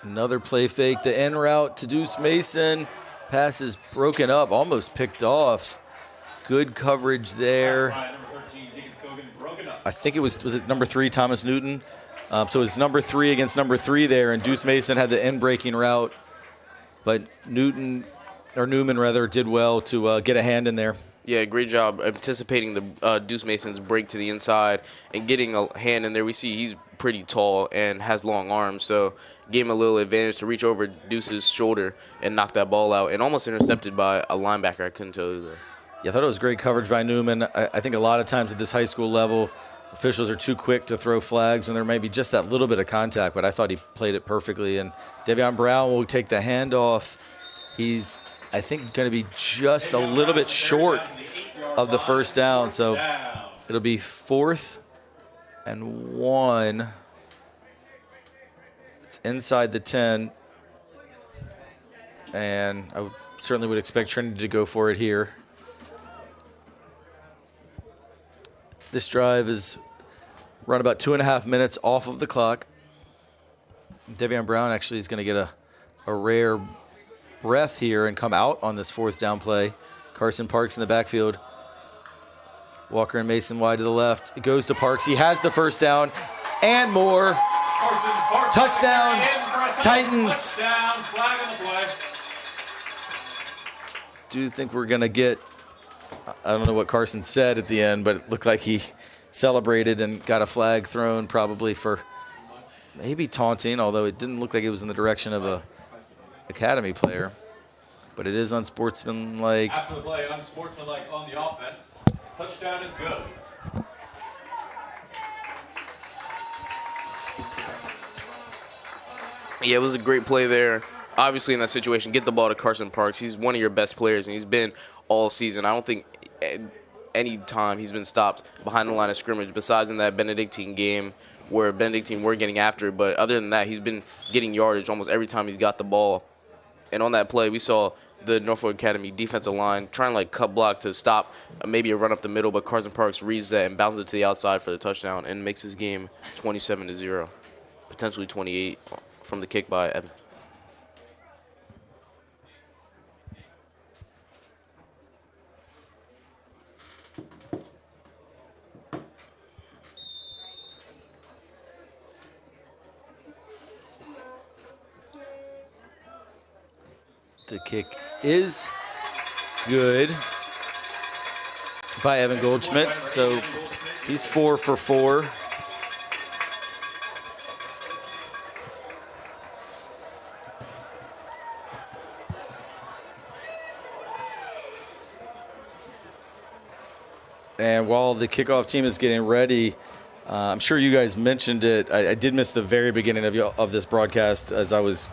Speaker 4: Another play fake. The en route to Deuce Mason. Pass is broken up, almost picked off. Good coverage there. I think it was it number 3, Thomas Newton? So it was number 3 against number 3 there, and Deuce Mason had the end breaking route. But Newman did well to get a hand in there.
Speaker 1: Yeah, great job anticipating the Deuce Mason's break to the inside and getting a hand in there. We see he's pretty tall and has long arms, so gave him a little advantage to reach over Deuce's shoulder and knock that ball out, and almost intercepted by a linebacker. I couldn't tell you there.
Speaker 4: Yeah, I thought it was great coverage by Newman. I think a lot of times at this high school level, officials are too quick to throw flags when there may be just that little bit of contact, but I thought he played it perfectly. And DaVon Brown will take the handoff. He's, I think, going to be just a little bit short of the first down, so it'll be 4th and 1. It's inside the 10, and I certainly would expect Trinity to go for it here. This drive is run about 2.5 minutes off of the clock. DaVon Brown actually is going to get a rare breath here and come out on this 4th down play. Carson Parks in the backfield. Walker and Mason wide to the left. It goes to Parks. He has the first down and more. Touchdown, Titans.
Speaker 2: Flag on the play.
Speaker 4: Do you think we're going to get, I don't know what Carson said at the end, but it looked like he celebrated and got a flag thrown probably for maybe taunting, although it didn't look like it was in the direction of a Academy player. But it is unsportsmanlike.
Speaker 2: After the play, unsportsmanlike on the offense. Touchdown is good.
Speaker 1: Yeah, it was a great play there. Obviously, in that situation, get the ball to Carson Parks. He's one of your best players, and he's been all season. I don't think any time he's been stopped behind the line of scrimmage, besides in that Benedictine game where Benedictine were getting after it. But other than that, he's been getting yardage almost every time he's got the ball. And on that play, we saw the Norfolk Academy defensive line trying to cut block to stop maybe a run up the middle, but Carson Parks reads that and bounces it to the outside for the touchdown and makes his game 27-0, potentially 28 from the kick by Evan.
Speaker 4: The kick is good by Evan Goldschmidt. So he's 4 for 4. And while the kickoff team is getting ready, I'm sure you guys mentioned it. I did miss the very beginning of this broadcast as I was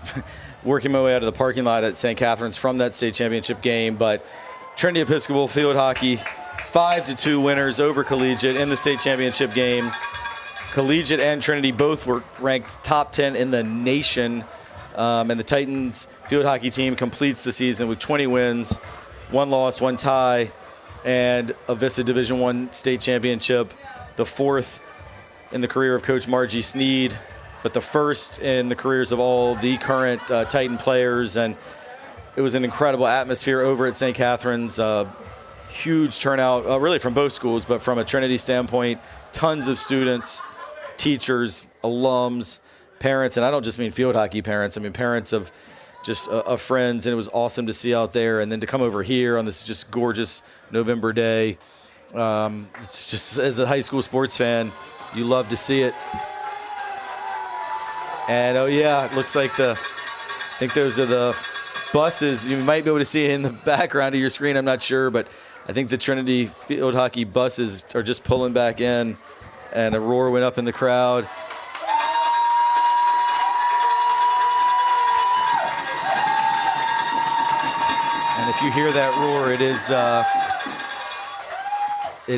Speaker 4: working my way out of the parking lot at St. Catharines from that state championship game. But Trinity Episcopal field hockey, 5-2 winners over Collegiate in the state championship game. Collegiate and Trinity both were ranked top 10 in the nation. And the Titans field hockey team completes the season with 20 wins, 1 loss, 1 tie, and a VISAA Division I state championship, the 4th in the career of Coach Margie Sneed, but the 1st in the careers of all the current Titan players. And it was an incredible atmosphere over at St. Catharines. Huge turnout, really from both schools, but from a Trinity standpoint, tons of students, teachers, alums, parents, and I don't just mean field hockey parents. I mean parents of just of friends, and it was awesome to see out there. And then to come over here on this just gorgeous November day, it's just, as a high school sports fan, you love to see it. And oh yeah, it looks like I think those are the buses. You might be able to see it in the background of your screen, I'm not sure, but I think the Trinity field hockey buses are just pulling back in, and a roar went up in the crowd. And if you hear that roar, it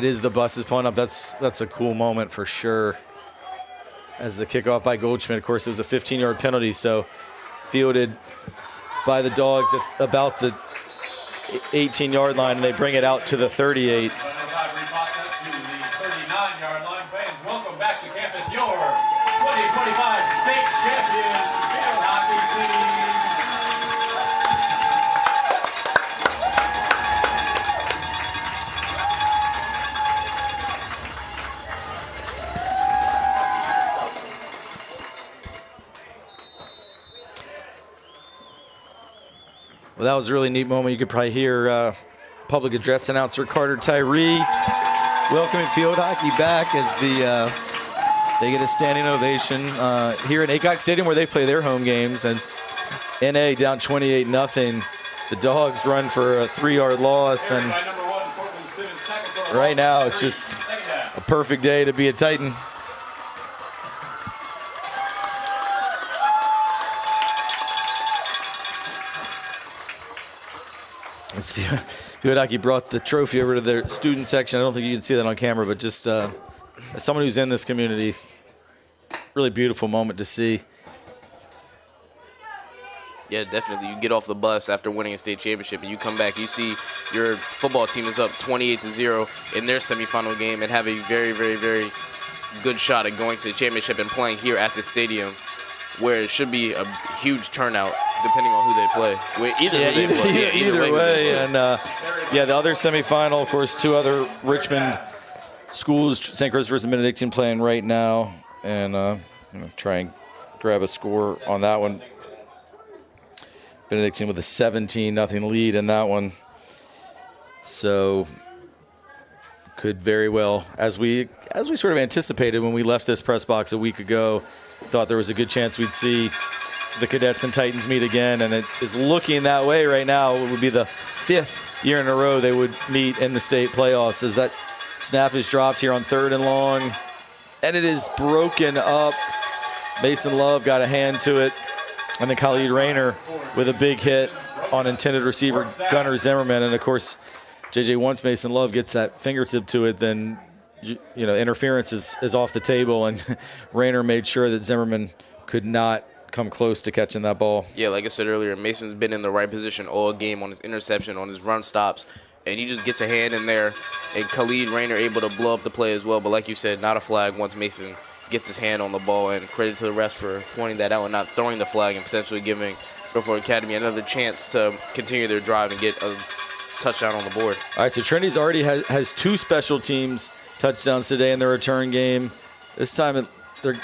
Speaker 4: is the buses pulling up. That's a cool moment for sure. As the kickoff by Goldschmidt, of course, it was a 15-yard penalty, so fielded by the Dogs at about the 18-yard line, and they bring it out to the 38.
Speaker 2: Welcome back
Speaker 4: Well, that was a really neat moment. You could probably hear public address announcer Carter Tyree welcoming field hockey back as they get a standing ovation here at Aycock Stadium where they play their home games. And NA down 28-0. The Dogs run for a 3-yard loss. And right now it's just a perfect day to be a Titan. Field hockey brought the trophy over to their student section. I don't think you can see that on camera, but just as someone who's in this community, really beautiful moment to see.
Speaker 1: Yeah, definitely. You get off the bus after winning a state championship, and you come back. You see your football team is up 28-0 in their semifinal game, and have a very, very, very good shot at going to the championship and playing here at the stadium, where it should be a huge turnout, depending on who they play.
Speaker 4: Either way. And the other semifinal, of course, two other Richmond schools, St. Christopher's and Benedictine, playing right now, and try and grab a score on that one. Benedictine with a 17-0 lead in that one. So could very well, as we sort of anticipated when we left this press box a week ago, thought there was a good chance we'd see the Cadets and Titans meet again, and it is looking that way right now. It would be the 5th year in a row they would meet in the state playoffs, as that snap is dropped here on 3rd and long, and it is broken up. Mason Love got a hand to it, and then Khalid Rayner with a big hit on intended receiver Gunnar Zimmerman. And of course, JJ, once Mason Love gets that fingertip to it, then interference is off the table, and Rayner made sure that Zimmerman could not come close to catching that ball.
Speaker 1: Yeah, like I said earlier, Mason's been in the right position all game on his interception, on his run stops, and he just gets a hand in there, and Khalid Rayner able to blow up the play as well. But like you said, not a flag once Mason gets his hand on the ball, and credit to the refs for pointing that out and not throwing the flag and potentially giving Norfolk Academy another chance to continue their drive and get a touchdown on the board.
Speaker 4: All right, so Trinity's already has 2 special teams touchdowns today in their return game. This time they're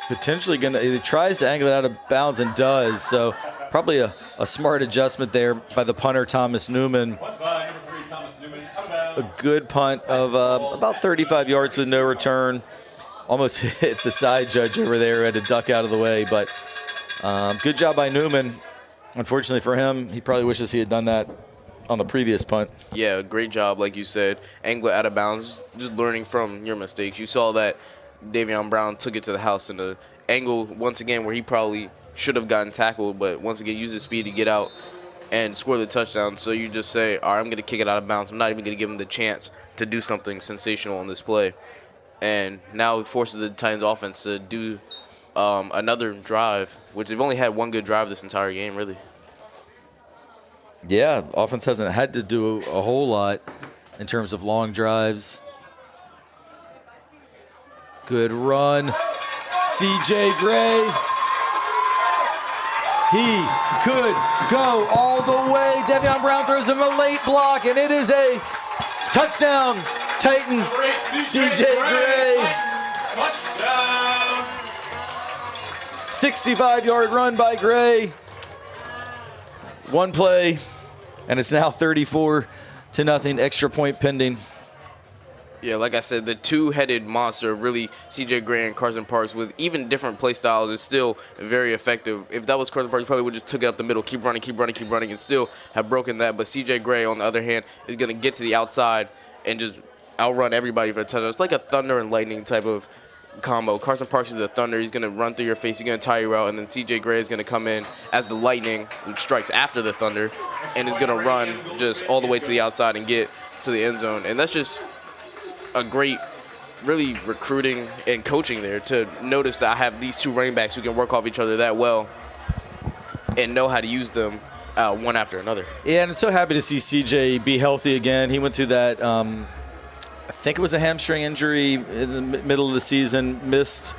Speaker 4: potentially he tries to angle it out of bounds and does, so probably a smart adjustment there by the punter, Thomas Newman. A good punt of about 35 yards with no return. Almost hit the side judge over there, had to duck out of the way, but good job by Newman. Unfortunately for him, he probably wishes he had done that on the previous punt.
Speaker 1: Yeah, great job, like you said. Angle out of bounds, just learning from your mistakes. You saw that DaVon Brown took it to the house in the angle once again where he probably should have gotten tackled, but once again used his speed to get out and score the touchdown. So you just say, all right, I'm going to kick it out of bounds. I'm not even going to give him the chance to do something sensational on this play. And now it forces the Titans offense to do another drive, which they've only had one good drive this entire game, really.
Speaker 4: Yeah, offense hasn't had to do a whole lot in terms of long drives. Good run. C.J. Gray. He could go all the way. DaVon Brown throws him a late block, and it is a touchdown. Titans, C.J. Gray.
Speaker 2: Touchdown.
Speaker 4: 65-yard run by Gray. One play, and it's now 34-0. Extra point pending.
Speaker 1: Yeah, like I said, the two-headed monster, really, C.J. Gray and Carson Parks, with even different play styles, is still very effective. If that was Carson Parks, he probably would have just took it up the middle, keep running, and still have broken that. But C.J. Gray, on the other hand, is going to get to the outside and just outrun everybody for a touchdown. It's like a thunder and lightning type of combo. Carson Parks is the thunder. He's going to run through your face. He's going to tire you out. And then C.J. Gray is going to come in as the lightning, which strikes after the thunder, and is going to run just all the way to the outside and get to the end zone. And that's just a great, really recruiting and coaching there to notice that I have these two running backs who can work off each other that well and know how to use them one after another.
Speaker 4: Yeah, and I'm so happy to see CJ be healthy again. He went through that, I think it was a hamstring injury in the middle of the season, missed,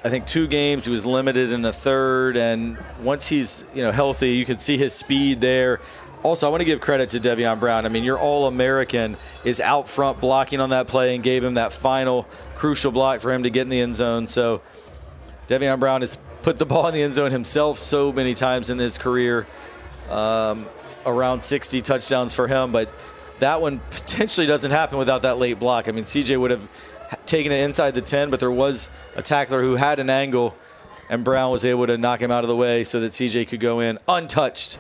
Speaker 4: I think, 2 games. He was limited in the third, and once he's healthy, you can see his speed there. Also, I want to give credit to DaVon Brown. I mean, your All-American is out front blocking on that play and gave him that final crucial block for him to get in the end zone. So DaVon Brown has put the ball in the end zone himself so many times in his career. around 60 touchdowns for him, but that one potentially doesn't happen without that late block. I mean, CJ would have taken it inside the 10, but there was a tackler who had an angle, and Brown was able to knock him out of the way so that CJ could go in untouched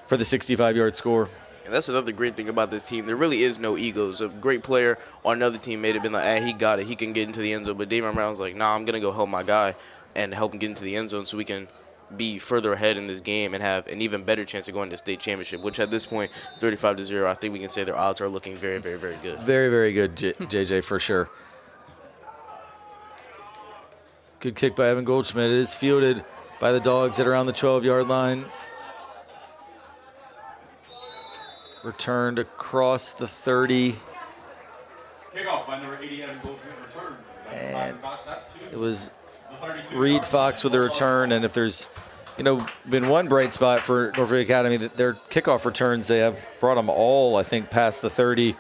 Speaker 4: for the 65-yard score.
Speaker 1: And that's another great thing about this team. There really is no egos. A great player on another team may have been like, he got it. He can get into the end zone. But DaVon Brown's like, nah, I'm going to go help my guy and help him get into the end zone so we can be further ahead in this game and have an even better chance of going to state championship, which at this point, 35-0, I think we can say their odds are looking very, very, very good.
Speaker 4: Very, very good, JJ, for sure. Good kick by Evan Goldschmidt. It is fielded by the Dogs at around the 12-yard line. Returned across the 30.
Speaker 2: Kickoff by number 80, Evan Goldschmidt, returned.
Speaker 4: And it was Reed Fox with a return, and if there's, been one bright spot for Norfolk Academy, that their kickoff returns, they have brought them all, I think, past the 30,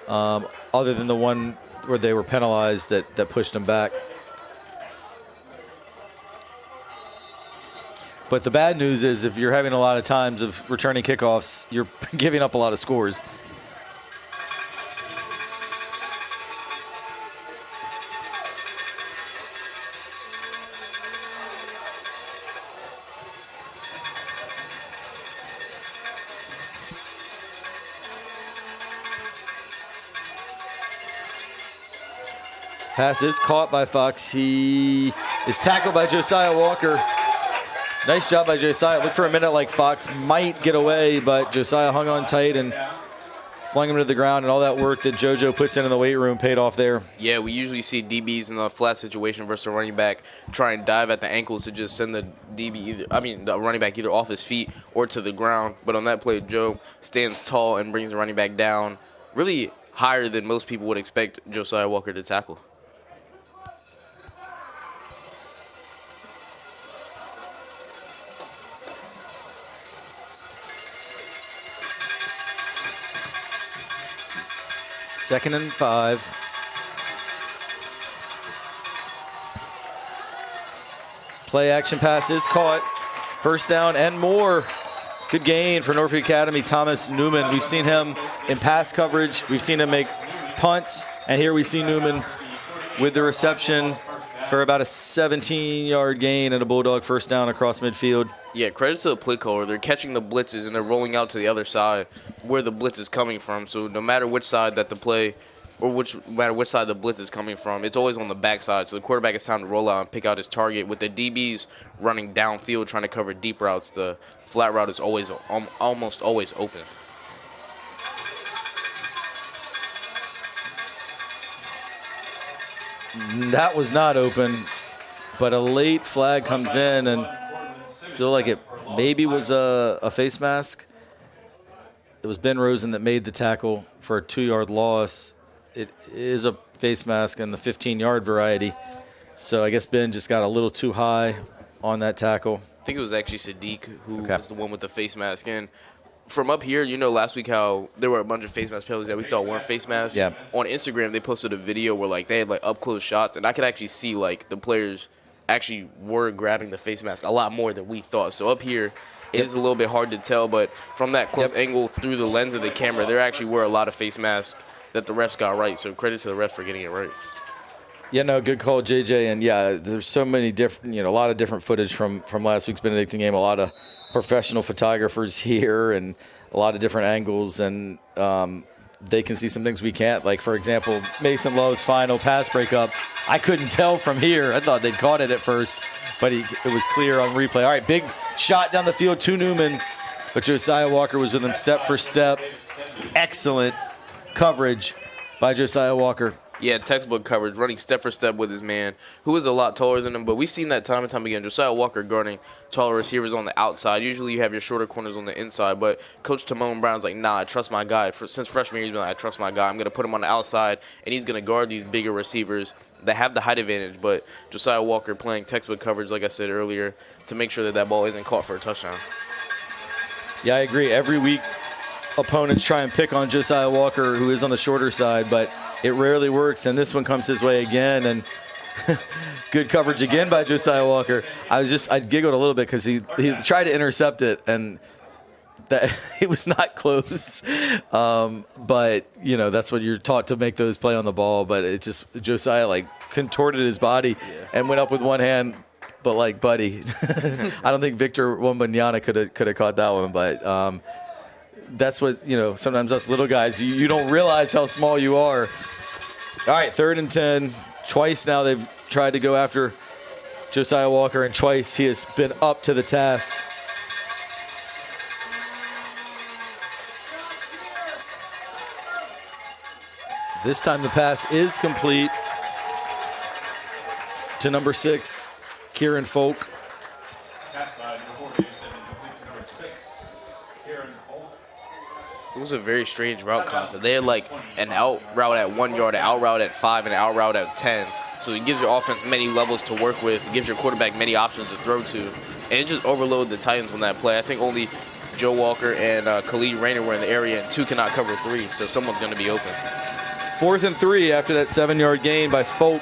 Speaker 4: other than the one where they were penalized that pushed them back. But the bad news is if you're having a lot of times of returning kickoffs, you're giving up a lot of scores. Pass is caught by Fox. He is tackled by Josiah Walker. Nice job by Josiah. Looked for a minute like Fox might get away, but Josiah hung on tight and slung him to the ground, and all that work that JoJo puts in the weight room paid off there.
Speaker 1: Yeah, we usually see DBs in the flat situation versus a running back try and dive at the ankles to just send the the running back either off his feet or to the ground. But on that play, Joe stands tall and brings the running back down really higher than most people would expect Josiah Walker to tackle.
Speaker 4: Second and 5. Play action pass is caught. First down and more. Good gain for Norfolk Academy. Thomas Newman. We've seen him in pass coverage. We've seen him make punts. And here we see Newman with the reception for about a 17-yard gain and a Bulldog first down across midfield.
Speaker 1: Yeah, credit to the play caller. They're catching the blitzes and they're rolling out to the other side where the blitz is coming from. So no matter which side that the play or no matter which side the blitz is coming from, it's always on the backside. So the quarterback has time to roll out and pick out his target. With the DBs running downfield trying to cover deep routes, the flat route is always almost always open.
Speaker 4: That was not open, but a late flag comes in, and feel like it maybe was a face mask. It was Ben Rosen that made the tackle for a 2-yard loss. It is a face mask in the 15-yard variety, so I guess Ben just got a little too high on that tackle.
Speaker 1: I think it was actually Sadiq who was the one with the face mask in. From up here, last week how there were a bunch of face mask penalties that we thought weren't face masks.
Speaker 4: Yeah. On
Speaker 1: Instagram, they posted a video where they had up-close shots, and I could actually see the players actually were grabbing the face mask a lot more than we thought. So up here, it is a little bit hard to tell, but from that close angle through the lens of the camera, there actually were a lot of face masks that the refs got right. So credit to the refs for getting it right.
Speaker 4: Yeah, no, good call, JJ. And yeah, there's so many different, a lot of different footage from last week's Benedictine game. A lot of professional photographers here and a lot of different angles, and they can see some things we can't. Like, for example, Mason Love's final pass breakup. I couldn't tell from here. I thought they'd caught it at first, but it was clear on replay. All right, big shot down the field to Newman, but Josiah Walker was with him step for step. Excellent coverage by Josiah Walker.
Speaker 1: Yeah, textbook coverage, running step for step with his man, who is a lot taller than him. But we've seen that time and time again. Josiah Walker guarding taller receivers on the outside. Usually you have your shorter corners on the inside. But Coach DaVon Brown's like, nah, I trust my guy. Since freshman year, he's been like, I trust my guy. I'm going to put him on the outside, and he's going to guard these bigger receivers that have the height advantage. But Josiah Walker playing textbook coverage, like I said earlier, to make sure that ball isn't caught for a touchdown.
Speaker 4: Yeah, I agree. Every week, opponents try and pick on Josiah Walker, who is on the shorter side, but it rarely works, and this one comes his way again, and good coverage again by Josiah Walker. I giggled a little bit because he tried to intercept it, and that it was not close. But, that's what you're taught to make those play on the ball. But it just, Josiah, contorted his body and went up with one hand. But, buddy, I don't think Victor Wembanyama could have caught that one. But that's what, sometimes us little guys, you don't realize how small you are. All right, 3rd and 10. Twice now they've tried to go after Josiah Walker, and twice he has been up to the task. This time the pass is complete to number 6, Kieran Folk.
Speaker 1: It was a very strange route concept. They had an out route at 1 yard, an out route at 5, and an out route at 10. So it gives your offense many levels to work with. It gives your quarterback many options to throw to. And it just overloaded the Titans on that play. I think only Joe Walker and Khalid Rayner were in the area, and 2 cannot cover 3. So someone's going to be open.
Speaker 4: 4th and 3 after that 7-yard gain by Folk.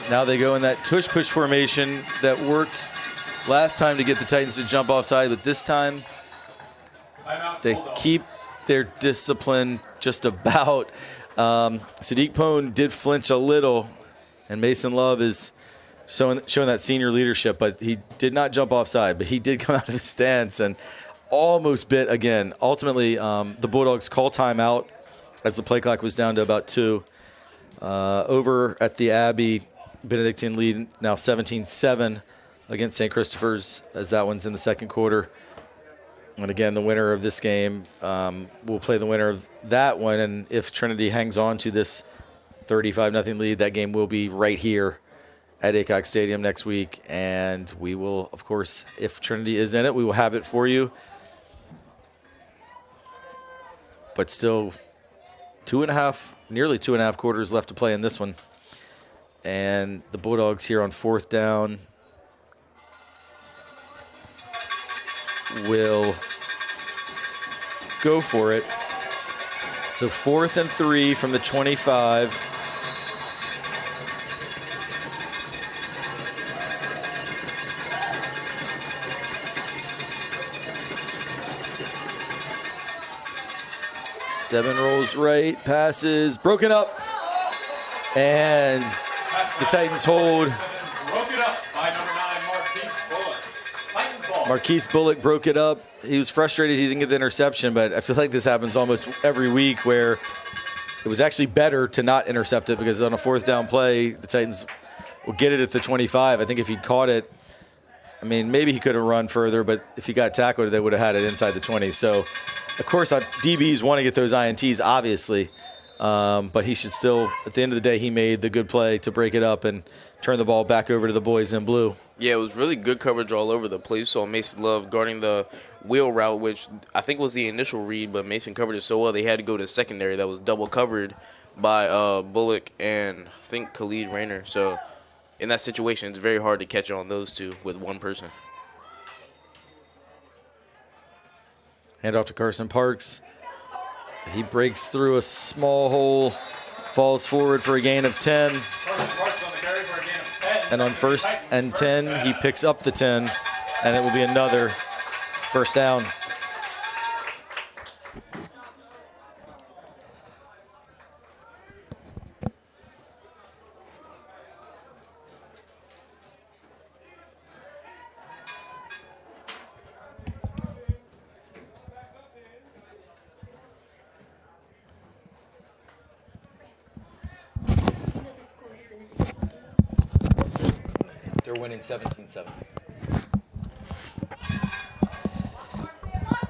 Speaker 4: Now they go in that tush-push formation that worked last time to get the Titans to jump offside, but this time they keep their discipline just about. Sadiq Pone did flinch a little, and Mason Love is showing that senior leadership, but he did not jump offside, but he did come out of his stance and almost bit again. Ultimately, the Bulldogs call timeout as the play clock was down to about 2. Over at the Abbey, Benedictine lead now 17-7 against St. Christopher's, as that one's in the second quarter. And again, the winner of this game will play the winner of that one. And if Trinity hangs on to this 35-0 lead, that game will be right here at Aycock Stadium next week. And we will, of course, if Trinity is in it, we will have it for you. But still nearly 2.5 quarters left to play in this one. And the Bulldogs here on 4th down will go for it. So 4th and 3 from the 25. Steven rolls right, passes, broken up, and the Titans hold.
Speaker 2: Broke it up by number 9, Marquise Bullock. Titans ball.
Speaker 4: Marquise Bullock broke it up. He was frustrated he didn't get the interception, but I feel like this happens almost every week where it was actually better to not intercept it, because on a 4th down play, the Titans will get it at the 25. I think if he'd caught it, maybe he could have run further, but if he got tackled, they would have had it inside the 20. So, of course, DBs want to get those INTs, obviously. But he should still, at the end of the day, he made the good play to break it up and turn the ball back over to the boys in blue.
Speaker 1: Yeah, it was really good coverage all over the place. So Mason Love guarding the wheel route, which I think was the initial read, but Mason covered it so well they had to go to secondary that was double covered by Bullock and I think Khalid Rayner. So in that situation, it's very hard to catch on those two with one person.
Speaker 4: Hand off to Carson Parks. He breaks through a small hole, falls forward for a gain of 10. And on 1st and 10, he picks up the 10, and it will be another first down. They're winning 17-7.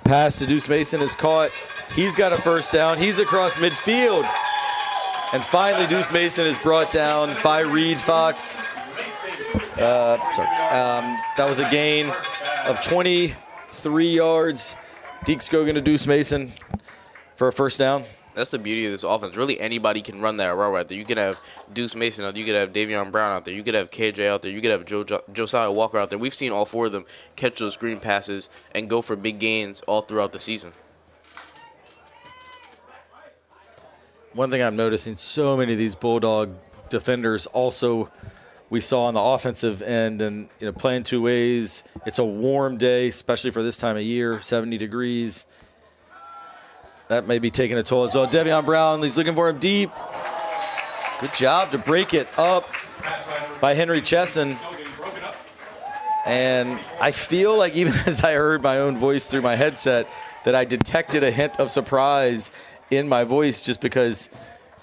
Speaker 4: Pass to Deuce Mason is caught. He's got a first down. He's across midfield. And finally, Deuce Mason is brought down by Reed Fox. That was a gain of 23 yards. Deke Scogan to Deuce Mason for a first down.
Speaker 1: That's the beauty of this offense. Really, anybody can run that route right there. You could have Deuce Mason out there. You could have DaVon Brown out there. You could have KJ out there. You could have Josiah Walker out there. We've seen all 4 of them catch those screen passes and go for big gains all throughout the season.
Speaker 4: One thing I'm noticing, so many of these Bulldog defenders also we saw on the offensive end, and playing two ways. It's a warm day, especially for this time of year, 70 degrees. That may be taking a toll as well. DaVon Brown, he's looking for him deep. Good job to break it up by Henry Chesson. And I feel like even as I heard my own voice through my headset, that I detected a hint of surprise in my voice, just because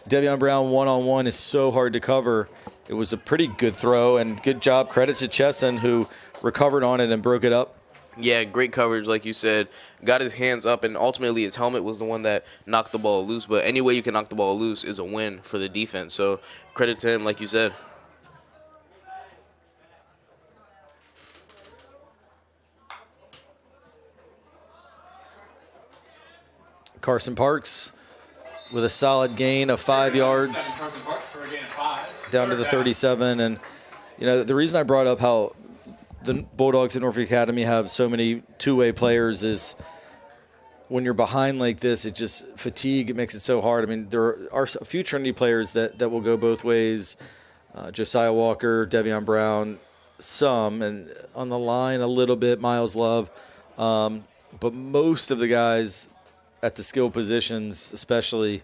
Speaker 4: DaVon Brown one-on-one is so hard to cover. It was a pretty good throw, and good job. Credit to Chesson, who recovered on it and broke it up.
Speaker 1: Yeah, great coverage, like you said. Got his hands up, and ultimately his helmet was the one that knocked the ball loose. But any way you can knock the ball loose is a win for the defense. So credit to him, like you said.
Speaker 4: Carson Parks with a solid gain of 5 yards down to the 37. And, the reason I brought up how the Bulldogs at Norfolk Academy have so many two-way players is when you're behind like this, it just fatigue. It makes it so hard. I mean, there are a few Trinity players that will go both ways. Josiah Walker, DaVon Brown, some, and on the line a little bit, Miles Love. But most of the guys at the skill positions especially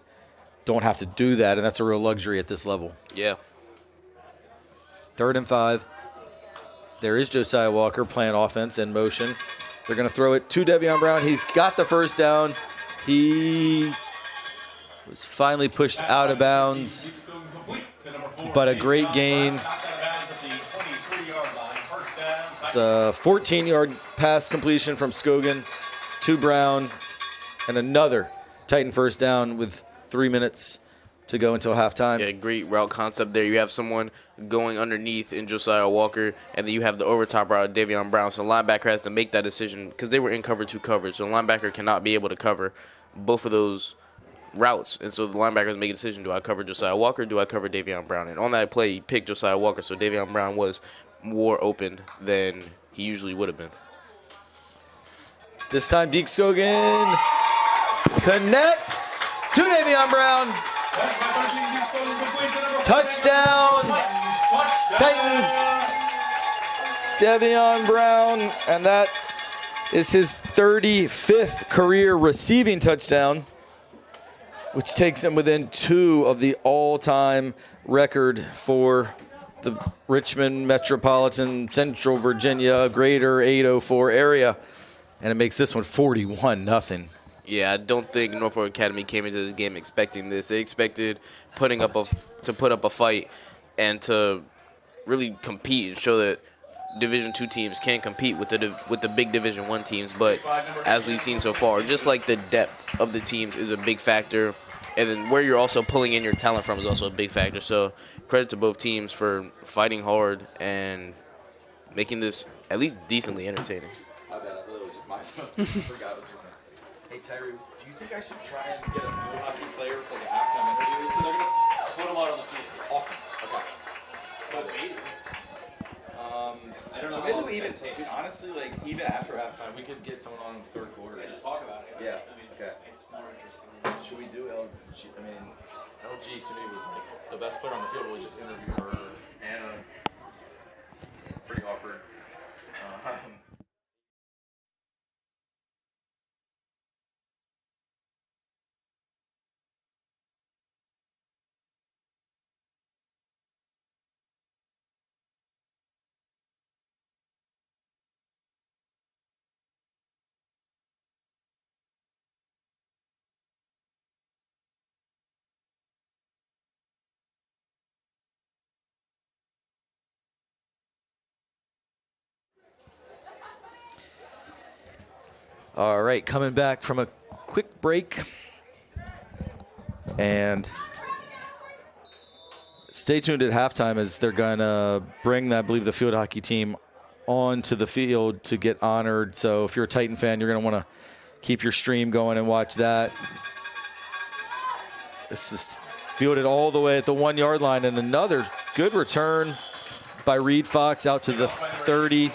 Speaker 4: don't have to do that, and that's a real luxury at this level.
Speaker 1: Yeah.
Speaker 4: 3rd and 5. There is Josiah Walker playing offense in motion. They're going to throw it to DaVon Brown. He's got the first down. He was finally pushed out of bounds, but a great gain. It's a 14-yard pass completion from Scogan to Brown, and another Titan first down with 3 minutes to go until halftime.
Speaker 1: Yeah, great route concept there. You have someone going underneath in Josiah Walker, and then you have the overtop route, DaVon Brown. So the linebacker has to make that decision because they were in cover to coverage. So the linebacker cannot be able to cover both of those routes. And so the linebacker has to make a decision. Do I cover Josiah Walker? Do I cover DaVon Brown? And on that play, he picked Josiah Walker. So DaVon Brown was more open than he usually would have been.
Speaker 4: This time, Deke Scogan connects to DaVon Brown. Touchdown, Titans. DaVon Brown, and that is his 35th career receiving touchdown, which takes him within 2 of the all-time record for the Richmond Metropolitan Central Virginia Greater 804 area, and it makes this one 41-0.
Speaker 1: Yeah, I don't think Norfolk Academy came into this game expecting this. They expected put up a fight and to really compete and show that Division II teams can compete with the big Division I teams. But as we've seen so far, just like the depth of the teams is a big factor, and then where you're also pulling in your talent from is also a big factor. So credit to both teams for fighting hard and making this at least decently entertaining.
Speaker 4: My bad, I thought it was my phone. Forgot it was mine. Hey, Tyree, do you think I should try and get a field hockey player for the halftime interview? So they're going to put them out on the field. Awesome. Okay. I don't know how long even take. Dude, honestly, like, even after halftime, we could get someone on in the third quarter.
Speaker 2: Yeah, just talk about it.
Speaker 4: Yeah.
Speaker 2: I mean,
Speaker 4: Okay.
Speaker 2: it's more interesting.
Speaker 4: Should we do LG? I mean, LG to me was like the best player on the field. We just interviewed her. Anna. Pretty awkward. All right, coming back from a quick break. And stay tuned at halftime as they're going to bring, I believe, the field hockey team onto the field to get honored. So if you're a Titan fan, you're going to want to keep your stream going and watch that. This is fielded all the way at the 1 yard line, and another good return by Reed Fox out to the 30.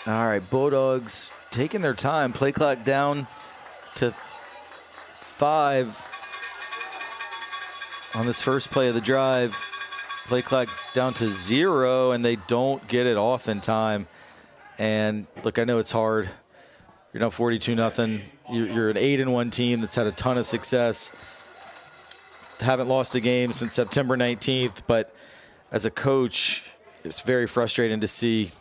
Speaker 4: All right, Bulldogs taking their time. Play clock down to 5 on this first play of the drive. Play clock down to 0, and they don't get it off in time. And look, I know it's hard. You're down 42-0. You're an 8-1 team that's had a ton of success. Haven't lost a game since September 19th, but as a coach, it's very frustrating to see.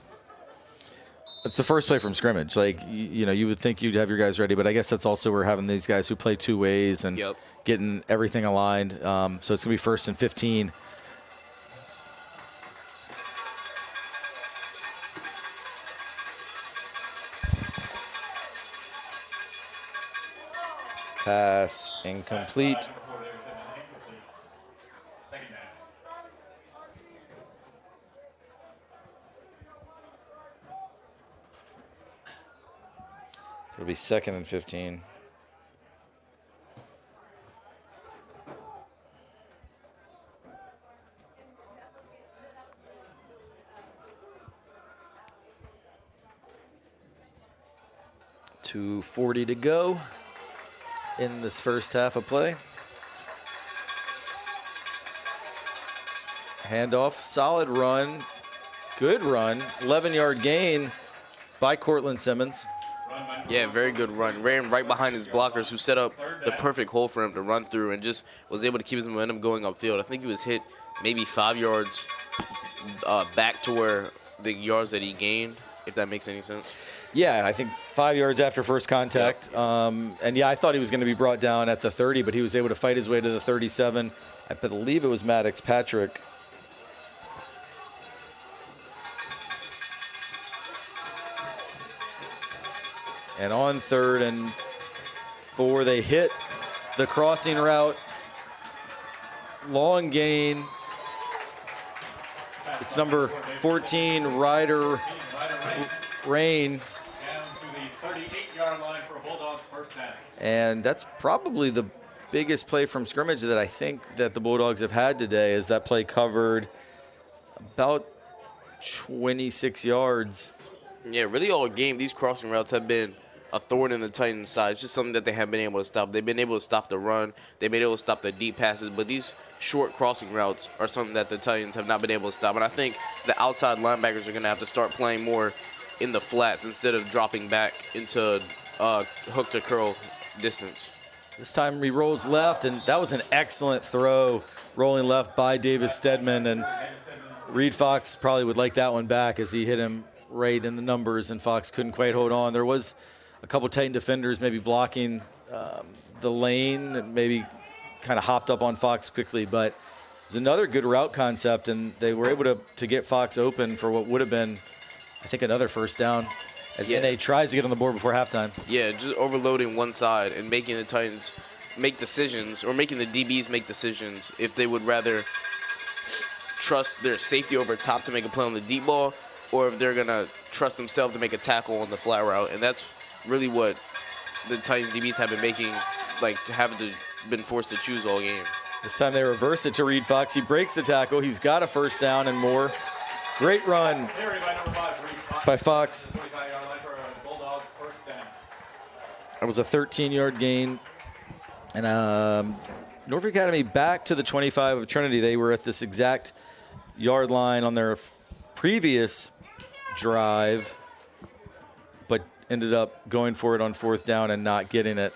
Speaker 4: It's the first play from scrimmage. Like, you would think you'd have your guys ready, but I guess that's also where having these guys who play two ways and getting everything aligned. So it's going to be 1st and 15. Pass incomplete. It'll be 2nd and 15. .240 to go in this first half of play. Handoff, solid run, good run, 11-yard gain by Cortland Simmons.
Speaker 1: Yeah, very good run. Ran right behind his blockers who set up the perfect hole for him to run through and just was able to keep his momentum going upfield. I think he was hit maybe 5 yards back to where the yards that he gained, if that makes any sense.
Speaker 4: Yeah, I think 5 yards after first contact.
Speaker 1: Yep.
Speaker 4: And, yeah, I thought he was going to be brought down at the 30, but he was able to fight his way to the 37. I believe it was Maddox Patrick. And on 3rd and 4, they hit the crossing route. Long gain. It's number 14, Ryder Rain.
Speaker 2: Down to the 38-yard line for Bulldogs first down.
Speaker 4: And that's probably the biggest play from scrimmage that I think that the Bulldogs have had today, is that play covered about 26 yards.
Speaker 1: Yeah, really all game, these crossing routes have been a thorn in the Titans' side. It's just something that they haven't been able to stop. They've been able to stop the run. They've been able to stop the deep passes. But these short crossing routes are something that the Titans have not been able to stop. And I think the outside linebackers are going to have to start playing more in the flats instead of dropping back into hook to curl distance.
Speaker 4: This time he rolls left, and that was an excellent throw, rolling left by Davis Stedman. And Reed Fox probably would like that one back as he hit him right in the numbers, and Fox couldn't quite hold on. There was a couple Titan defenders maybe blocking the lane and maybe kind of hopped up on Fox quickly, but it was another good route concept, and they were able to get Fox open for what would have been, I think, another first down as NA tries to get on the board before halftime.
Speaker 1: Yeah, just overloading one side and making the Titans make decisions, or making the DBs make decisions if they would rather trust their safety over top to make a play on the deep ball, or if they're going to trust themselves to make a tackle on the flat route. And that's really what the Titans DBs have been making, like, been forced to choose all game.
Speaker 4: This time they reverse it to Reed Fox. He breaks the tackle. He's got a first down and more. Great run by Fox. That was a 13-yard gain. And Norfolk Academy back to the 25 of Trinity. They were at this exact yard line on their previous drive, but ended up going for it on 4th down and not getting it.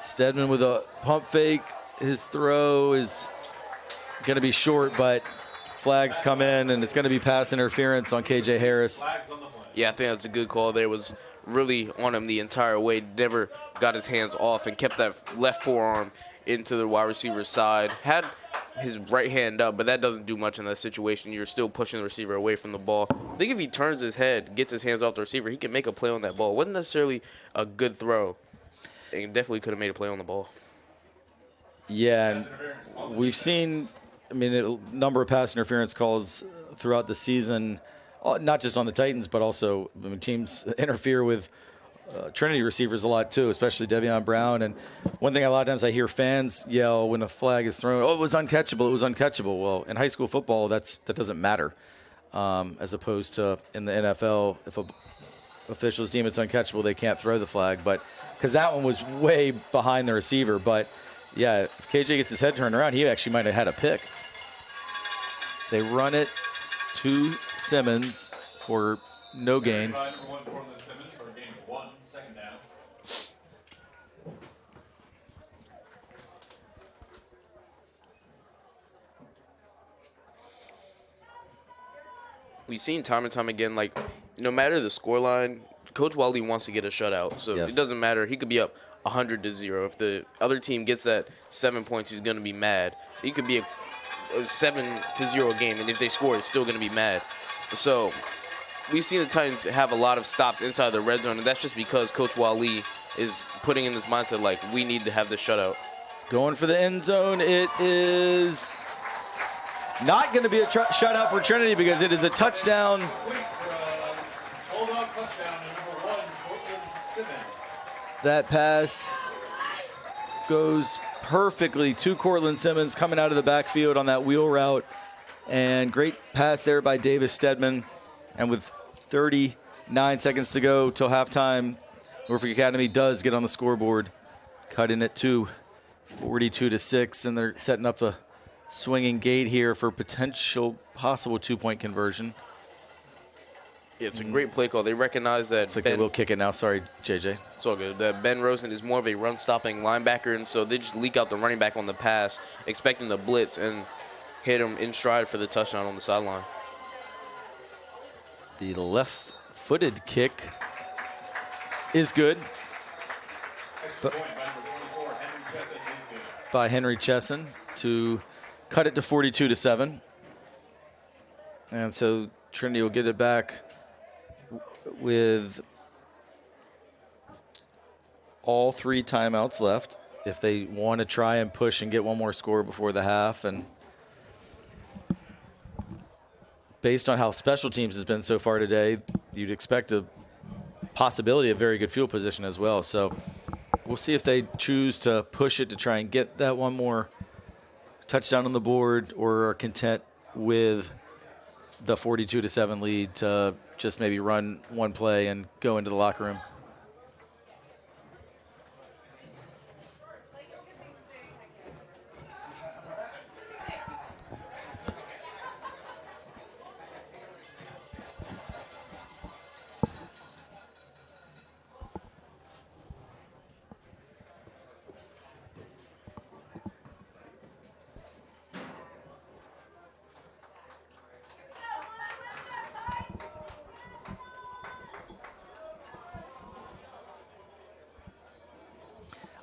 Speaker 4: Stedman with a pump fake. His throw is going to be short, but flags come in, and it's going to be pass interference on KJ Harris.
Speaker 1: Yeah, I think that's a good call. There was really on him the entire way. Never got his hands off and kept that left forearm into the wide receiver's side. Had his right hand up, but that doesn't do much in that situation. You're still pushing the receiver away from the ball. I think if he turns his head, gets his hands off the receiver, he can make a play on that ball. It wasn't necessarily a good throw. He definitely could have made a play on the ball.
Speaker 4: Yeah, and we've seen, a number of pass interference calls throughout the season, not just on the Titans, but also teams interfere with Trinity receivers a lot too, especially DaVon Brown. And one thing a lot of times I hear fans yell when a flag is thrown, "Oh, it was uncatchable, it was uncatchable." Well, in high school football, that doesn't matter, as opposed to in the NFL. If a officials deem it's uncatchable, they can't throw the flag. But because that one was way behind the receiver. But, yeah, if KJ gets his head turned around, he actually might have had a pick. They run it to Simmons for no gain.
Speaker 1: We've seen time and time again, like, no matter the scoreline, Coach Wally wants to get a shutout. So
Speaker 4: Yes.
Speaker 1: it doesn't matter. He could be up 100-0. If the other team gets that 7 points, he's going to be mad. He could be a 7-0 game, and if they score, he's still going to be mad. So we've seen the Titans have a lot of stops inside the red zone, and that's just because Coach Wally is putting in this mindset, like, we need to have the shutout.
Speaker 4: Going for the end zone, it is not going to be a shutout for Trinity because it is a touchdown. That pass goes perfectly to Cortland Simmons coming out of the backfield on that wheel route. And great pass there by Davis Stedman. And with 39 seconds to go till halftime, Norfolk Academy does get on the scoreboard, cutting it to 42-6, and they're setting up the swinging gate here for possible 2-point conversion.
Speaker 1: Yeah, it's a great play call. They recognize that.
Speaker 4: It's like they will kick it now. Sorry, JJ.
Speaker 1: It's all good. That Ben Rosen is more of a run-stopping linebacker, and so they just leak out the running back on the pass, expecting the blitz, and hit him in stride for the touchdown on the sideline.
Speaker 4: The left-footed kick is good. By Henry Chesson to cut it to 42-7. And so Trinity will get it back with all 3 timeouts left if they want to try and push and get one more score before the half. And based on how special teams has been so far today, you'd expect a possibility of very good field position as well. So we'll see if they choose to push it to try and get that one more touchdown on the board, or are content with the 42-7 lead to just maybe run one play and go into the locker room.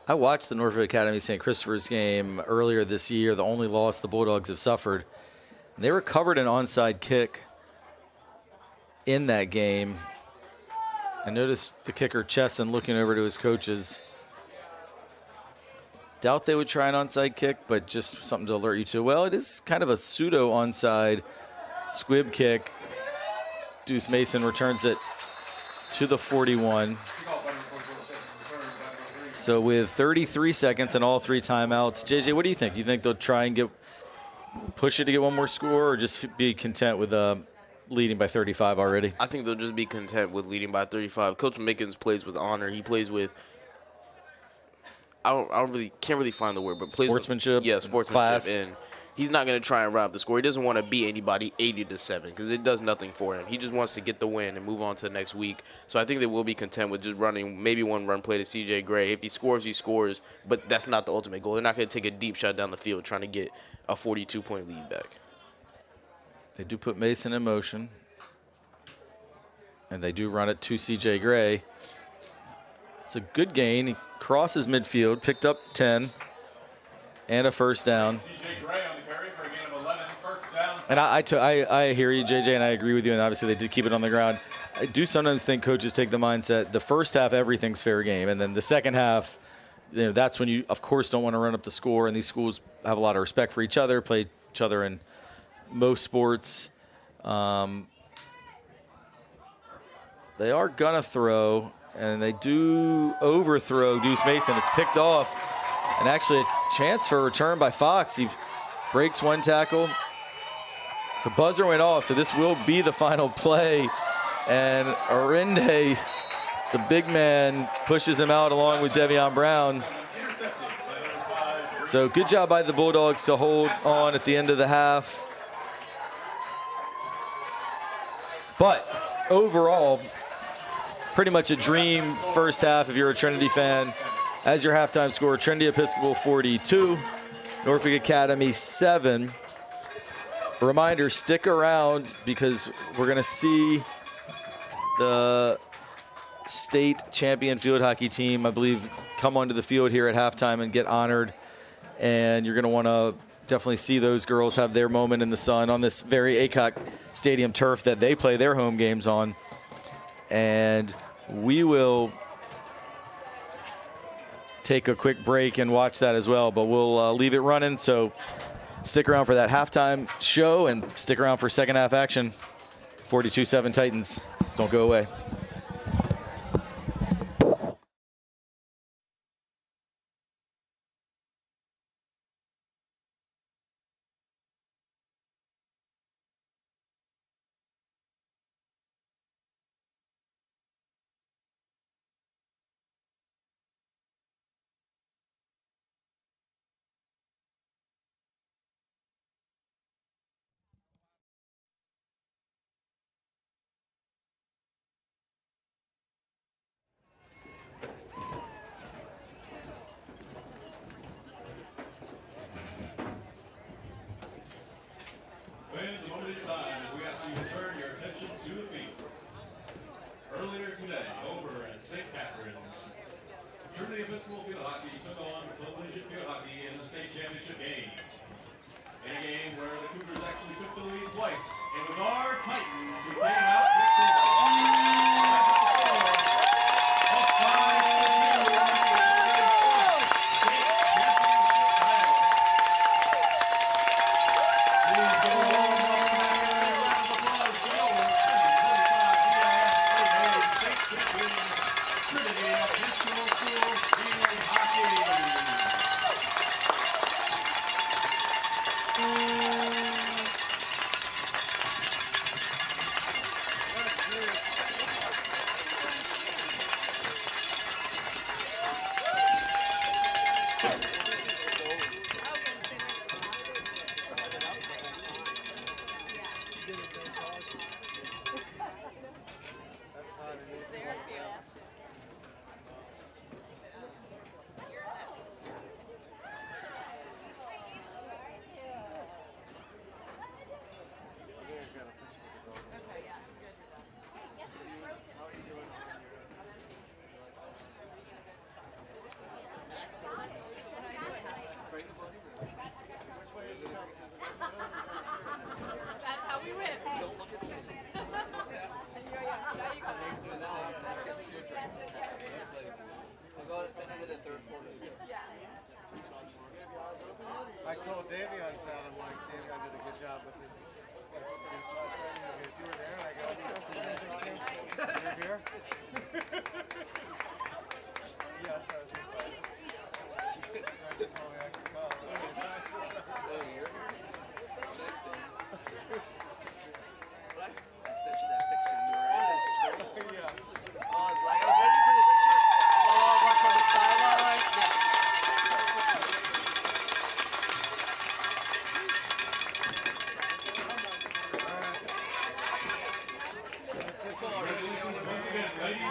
Speaker 4: I watched the Norfolk Academy St. Christopher's game earlier this year, the only loss the Bulldogs have suffered. And they recovered an onside kick in that game. I noticed the kicker, Chesson, looking over to his coaches. Doubt they would try an onside kick, but just something to alert you to. Well, it is kind of a pseudo onside squib kick. Deuce Mason returns it to the 41. So with 33 seconds and all 3 timeouts, JJ, what do you think? You think they'll try and push it to get one more score, or just be content with leading by 35 already?
Speaker 1: I think they'll just be content with leading by 35. Coach Mickens plays with honor. He plays with can't really find the word, but plays
Speaker 4: sportsmanship.
Speaker 1: With, sportsmanship.
Speaker 4: Class.
Speaker 1: And he's not going to try and rob the score. He doesn't want to beat anybody 80-7 because it does nothing for him. He just wants to get the win and move on to the next week. So I think they will be content with just running maybe one run play to CJ Gray. If he scores, he scores. But that's not the ultimate goal. They're not going to take a deep shot down the field trying to get a 42-point lead back.
Speaker 4: They do put Mason in motion. And they do run it to CJ Gray. It's a good gain. He crosses midfield, picked up 10, and a first down.
Speaker 2: CJ Gray on the carry for a gain of 11, first down.
Speaker 4: And I hear you, JJ, and I agree with you. And obviously they did keep it on the ground. I do sometimes think coaches take the mindset, the first half, everything's fair game. And then the second half, that's when you, of course, don't want to run up the score. And these schools have a lot of respect for each other, play each other in most sports. They are going to throw, and they do overthrow Deuce Mason. It's picked off, and actually a chance for a return by Fox. He breaks one tackle. The buzzer went off, so this will be the final play And Arinde, the big man, pushes him out along with DaVon Brown. So good job by the Bulldogs to hold on at the end of the half. But overall, pretty much a dream first half if you're a Trinity fan. As your halftime score, Trinity Episcopal 42, Norfolk Academy 7. A reminder, stick around because we're going to see the state champion field hockey team, I believe, come onto the field here at halftime and get honored. And you're going to want to definitely see those girls have their moment in the sun on this very ACOC Stadium turf that they play their home games on. And we will take a quick break and watch that as well, but we'll leave it running. So stick around for that halftime show and stick around for second half action. 42-7 Titans. Don't go away.
Speaker 2: Fans, a moment of your time as we ask you to turn your attention to the field. Earlier today, over at St. Catharines, Trinity Episcopal Field Hockey took on Collegiate Field Hockey in the state championship game. In a game where the Cougars actually took the lead twice. It was our Titans who came out
Speaker 5: I told DaVon that I'm like, DaVon did a good job with his speech last night. He goes, you were there? And I go, that's the same thing. You're here? Yes, I was invited. Francesca told me I could come. Oh, you're here? Thanks, Dan. I sent you that picture. You were in this. Yeah. I was like, I was waiting for the picture. Oh, watch on the sideline. Yeah.
Speaker 2: Once again, ladies.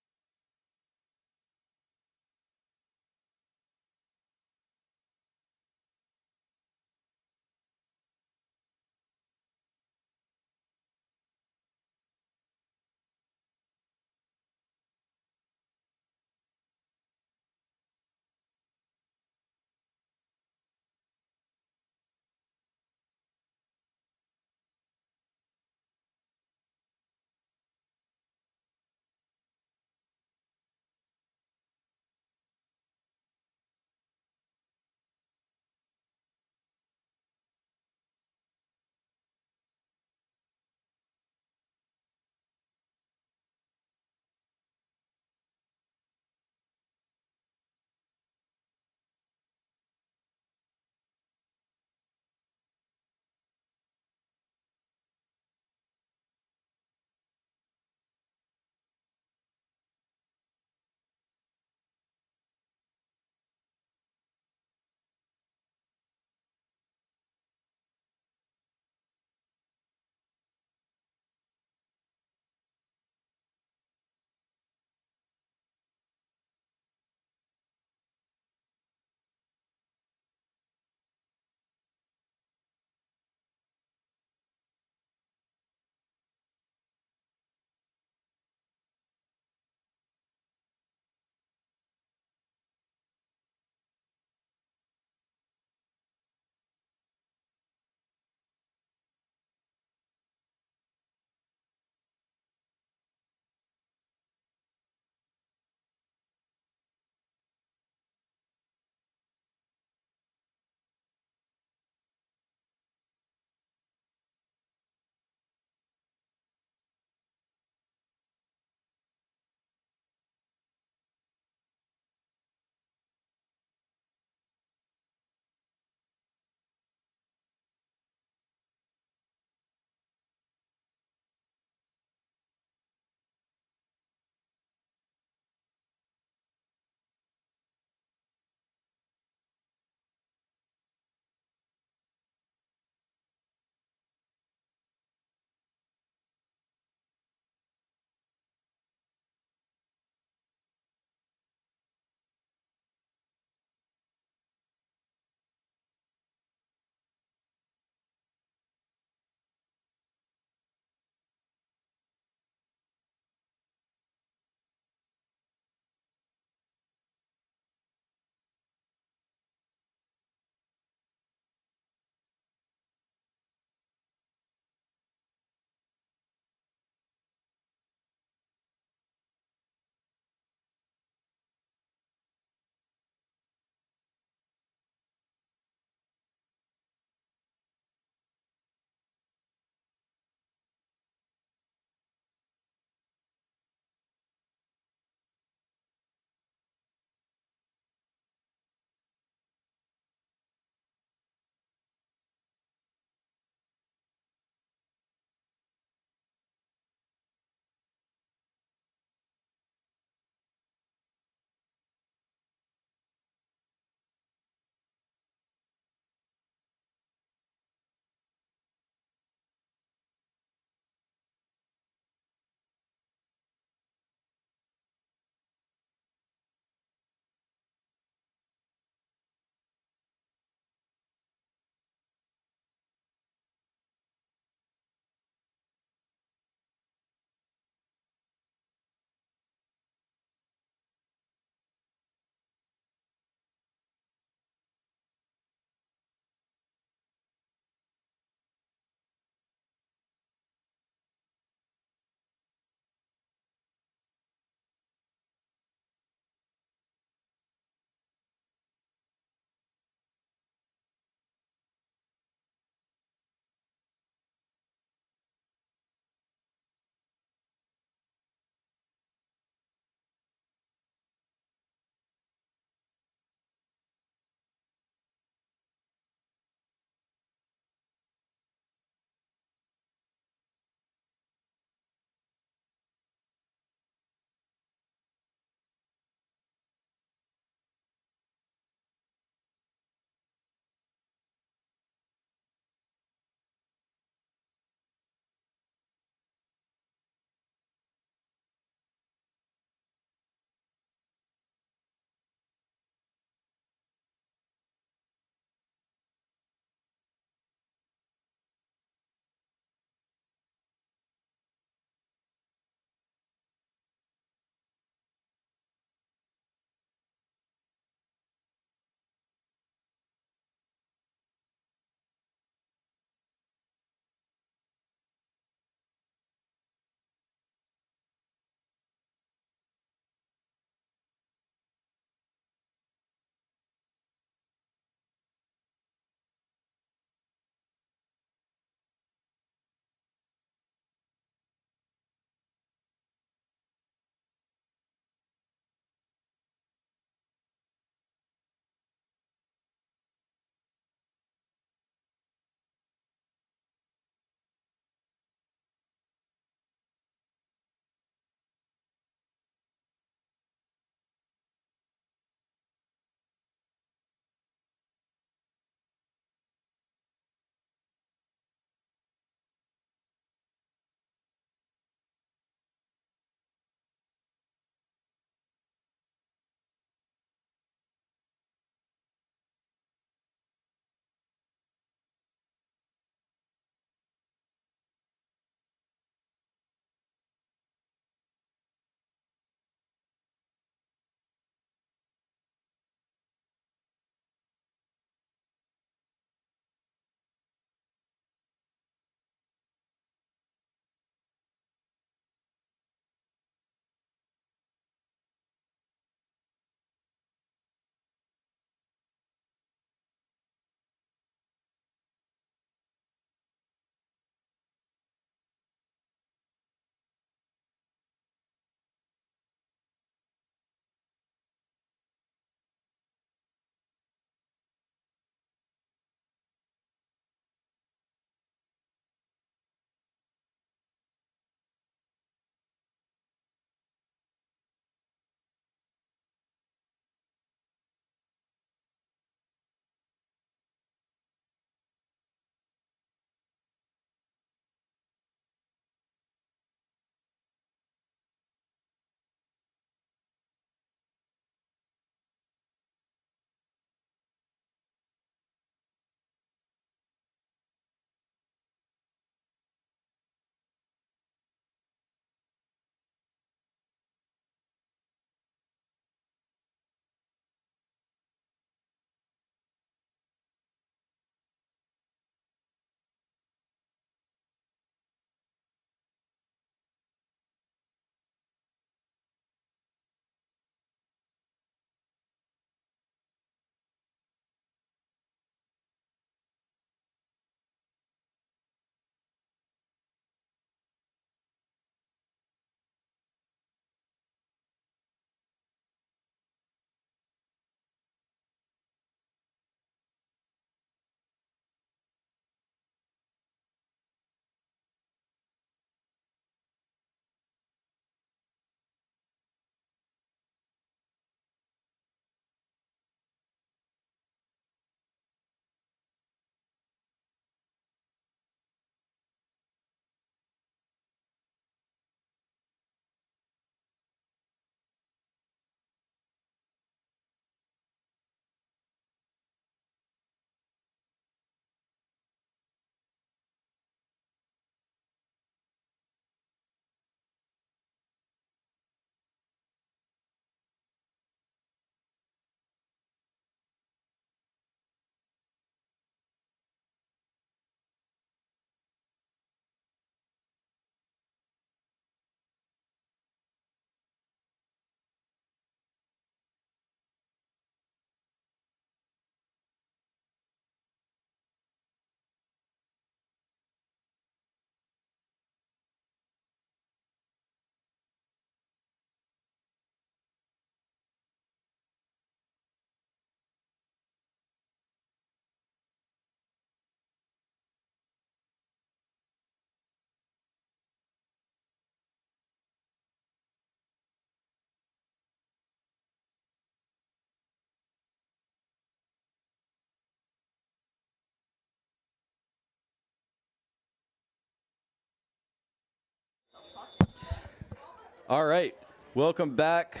Speaker 4: All right, welcome back.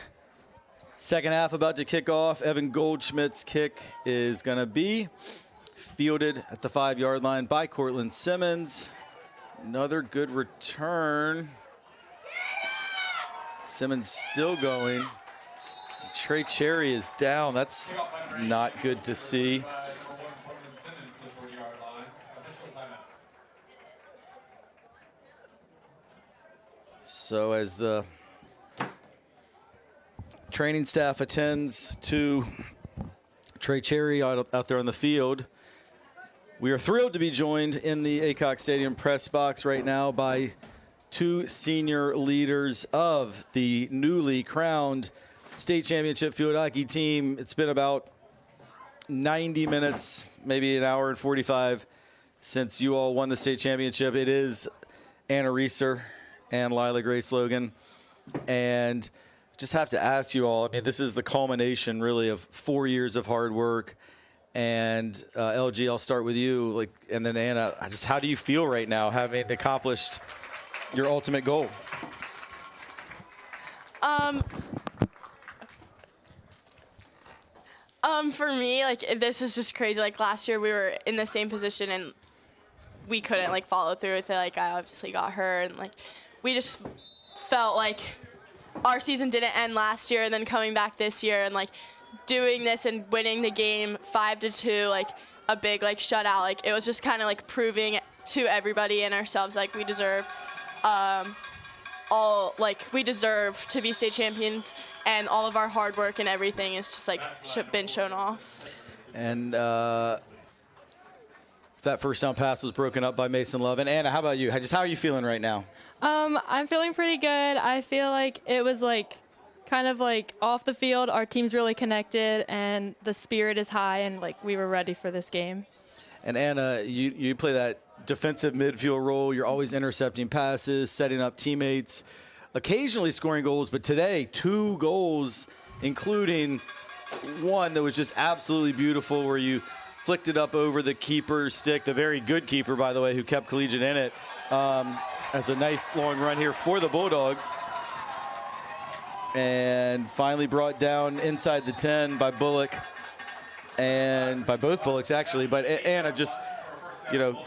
Speaker 4: Second half about to kick off. Evan Goldschmidt's kick is going to be fielded at the 5-yard line by Cortland Simmons. Another good return. Simmons still going. Trey Cherry is down. That's not good to see. So as the training staff attends to Trey Cherry out there on the field, we are thrilled to be joined in the Aycock Stadium press box right now by two senior leaders of the newly crowned state championship field hockey team. It's been about 90 minutes, maybe an hour and 45 since you all won the state championship. It is Anna Reeser and Lila Grace Logan. And just have to ask you all, I mean, this is the culmination really of 4 years of hard work. And LG, I'll start with you, and then Anna, just how do you feel right now having accomplished your ultimate goal?
Speaker 6: For me, this is just crazy. Last year we were in the same position and we couldn't follow through with it. I obviously got hurt and we just felt like our season didn't end last year, and then coming back this year and doing this and winning the game 5-2, a big shutout. It was just kind of proving to everybody and ourselves we deserve we deserve to be state champions, and all of our hard work and everything is just been shown off.
Speaker 4: And that first down pass was broken up by Mason Love. And Anna, how about you? How are you feeling right now?
Speaker 7: I'm feeling pretty good. I feel like it was kind of off the field, our team's really connected and the spirit is high, and we were ready for this game.
Speaker 4: And Anna, you play that defensive midfield role. You're always intercepting passes, setting up teammates, occasionally scoring goals. But today, 2 goals, including one that was just absolutely beautiful where you flicked it up over the keeper's stick, the very good keeper, by the way, who kept Collegiate in it, as a nice long run here for the Bulldogs. And finally brought down inside the 10 by Bullock, and by both Bullocks actually. But Anna, just,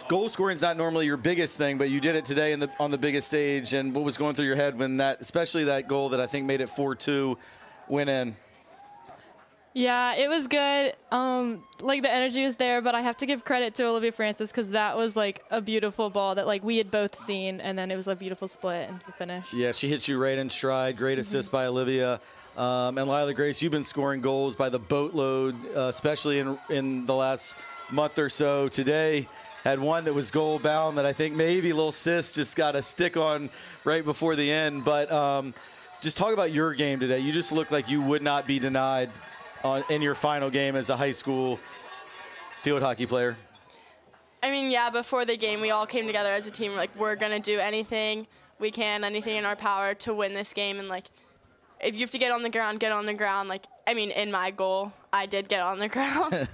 Speaker 4: goal scoring is not normally your biggest thing, but you did it today on the biggest stage. And what was going through your head when especially that goal that I think made it 4-2, went in?
Speaker 7: Yeah, it was good. The energy was there, but I have to give credit to Olivia Francis because that was a beautiful ball that we had both seen, and then it was a beautiful split and the finish. Yeah,
Speaker 4: she hit you right in stride. Great assist by Olivia. And Lila Grace, you've been scoring goals by the boatload, especially in the last month or so. Today had one that was goal bound that I think maybe little sis just got a stick on right before the end. But just talk about your game today. You just look like you would not be denied in your final game as a high school field hockey player.
Speaker 6: I mean, yeah, before the game, we all came together as a team. We're going to do anything we can, anything in our power to win this game. And, if you have to get on the ground, get on the ground. In my goal, I did get on the ground.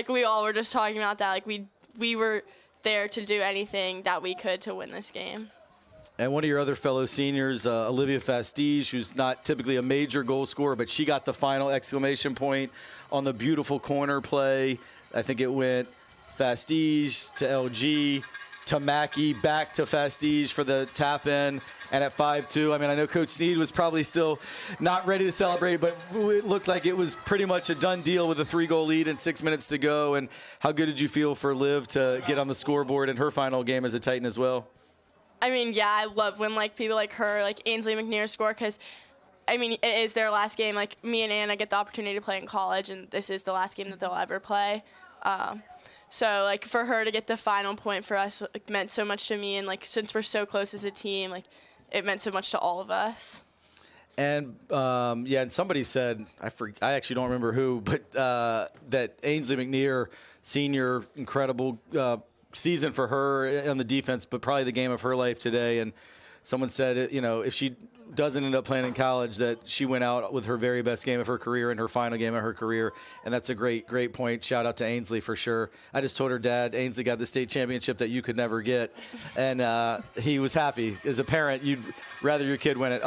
Speaker 6: We all were just talking about that. We were there to do anything that we could to win this game.
Speaker 4: And one of your other fellow seniors, Olivia Fastige, who's not typically a major goal scorer, but she got the final exclamation point on the beautiful corner play. I think it went Fastige to LG to Mackey, back to Fastige for the tap in, and at 5-2. I mean, I know Coach Sneed was probably still not ready to celebrate, but it looked like it was pretty much a done deal with a 3-goal lead and 6 minutes to go. And how good did you feel for Liv to get on the scoreboard in her final game as a Titan as well?
Speaker 6: I mean, yeah, I love when people like her, Ainsley McNair score, because it is their last game. Me and Anna get the opportunity to play in college, and this is the last game that they'll ever play. So for her to get the final point for us meant so much to me, and since we're so close as a team, it meant so much to all of us.
Speaker 4: And and somebody said, I actually don't remember who, but that Ainsley McNair, senior, incredible season for her on the defense, but probably the game of her life today. And someone said, if she doesn't end up playing in college, that she went out with her very best game of her career and her final game of her career. And that's a great point. Shout out to Ainsley for sure. I just told her dad, Ainsley got the state championship that you could never get. And he was happy. As a parent, you'd rather your kid win it.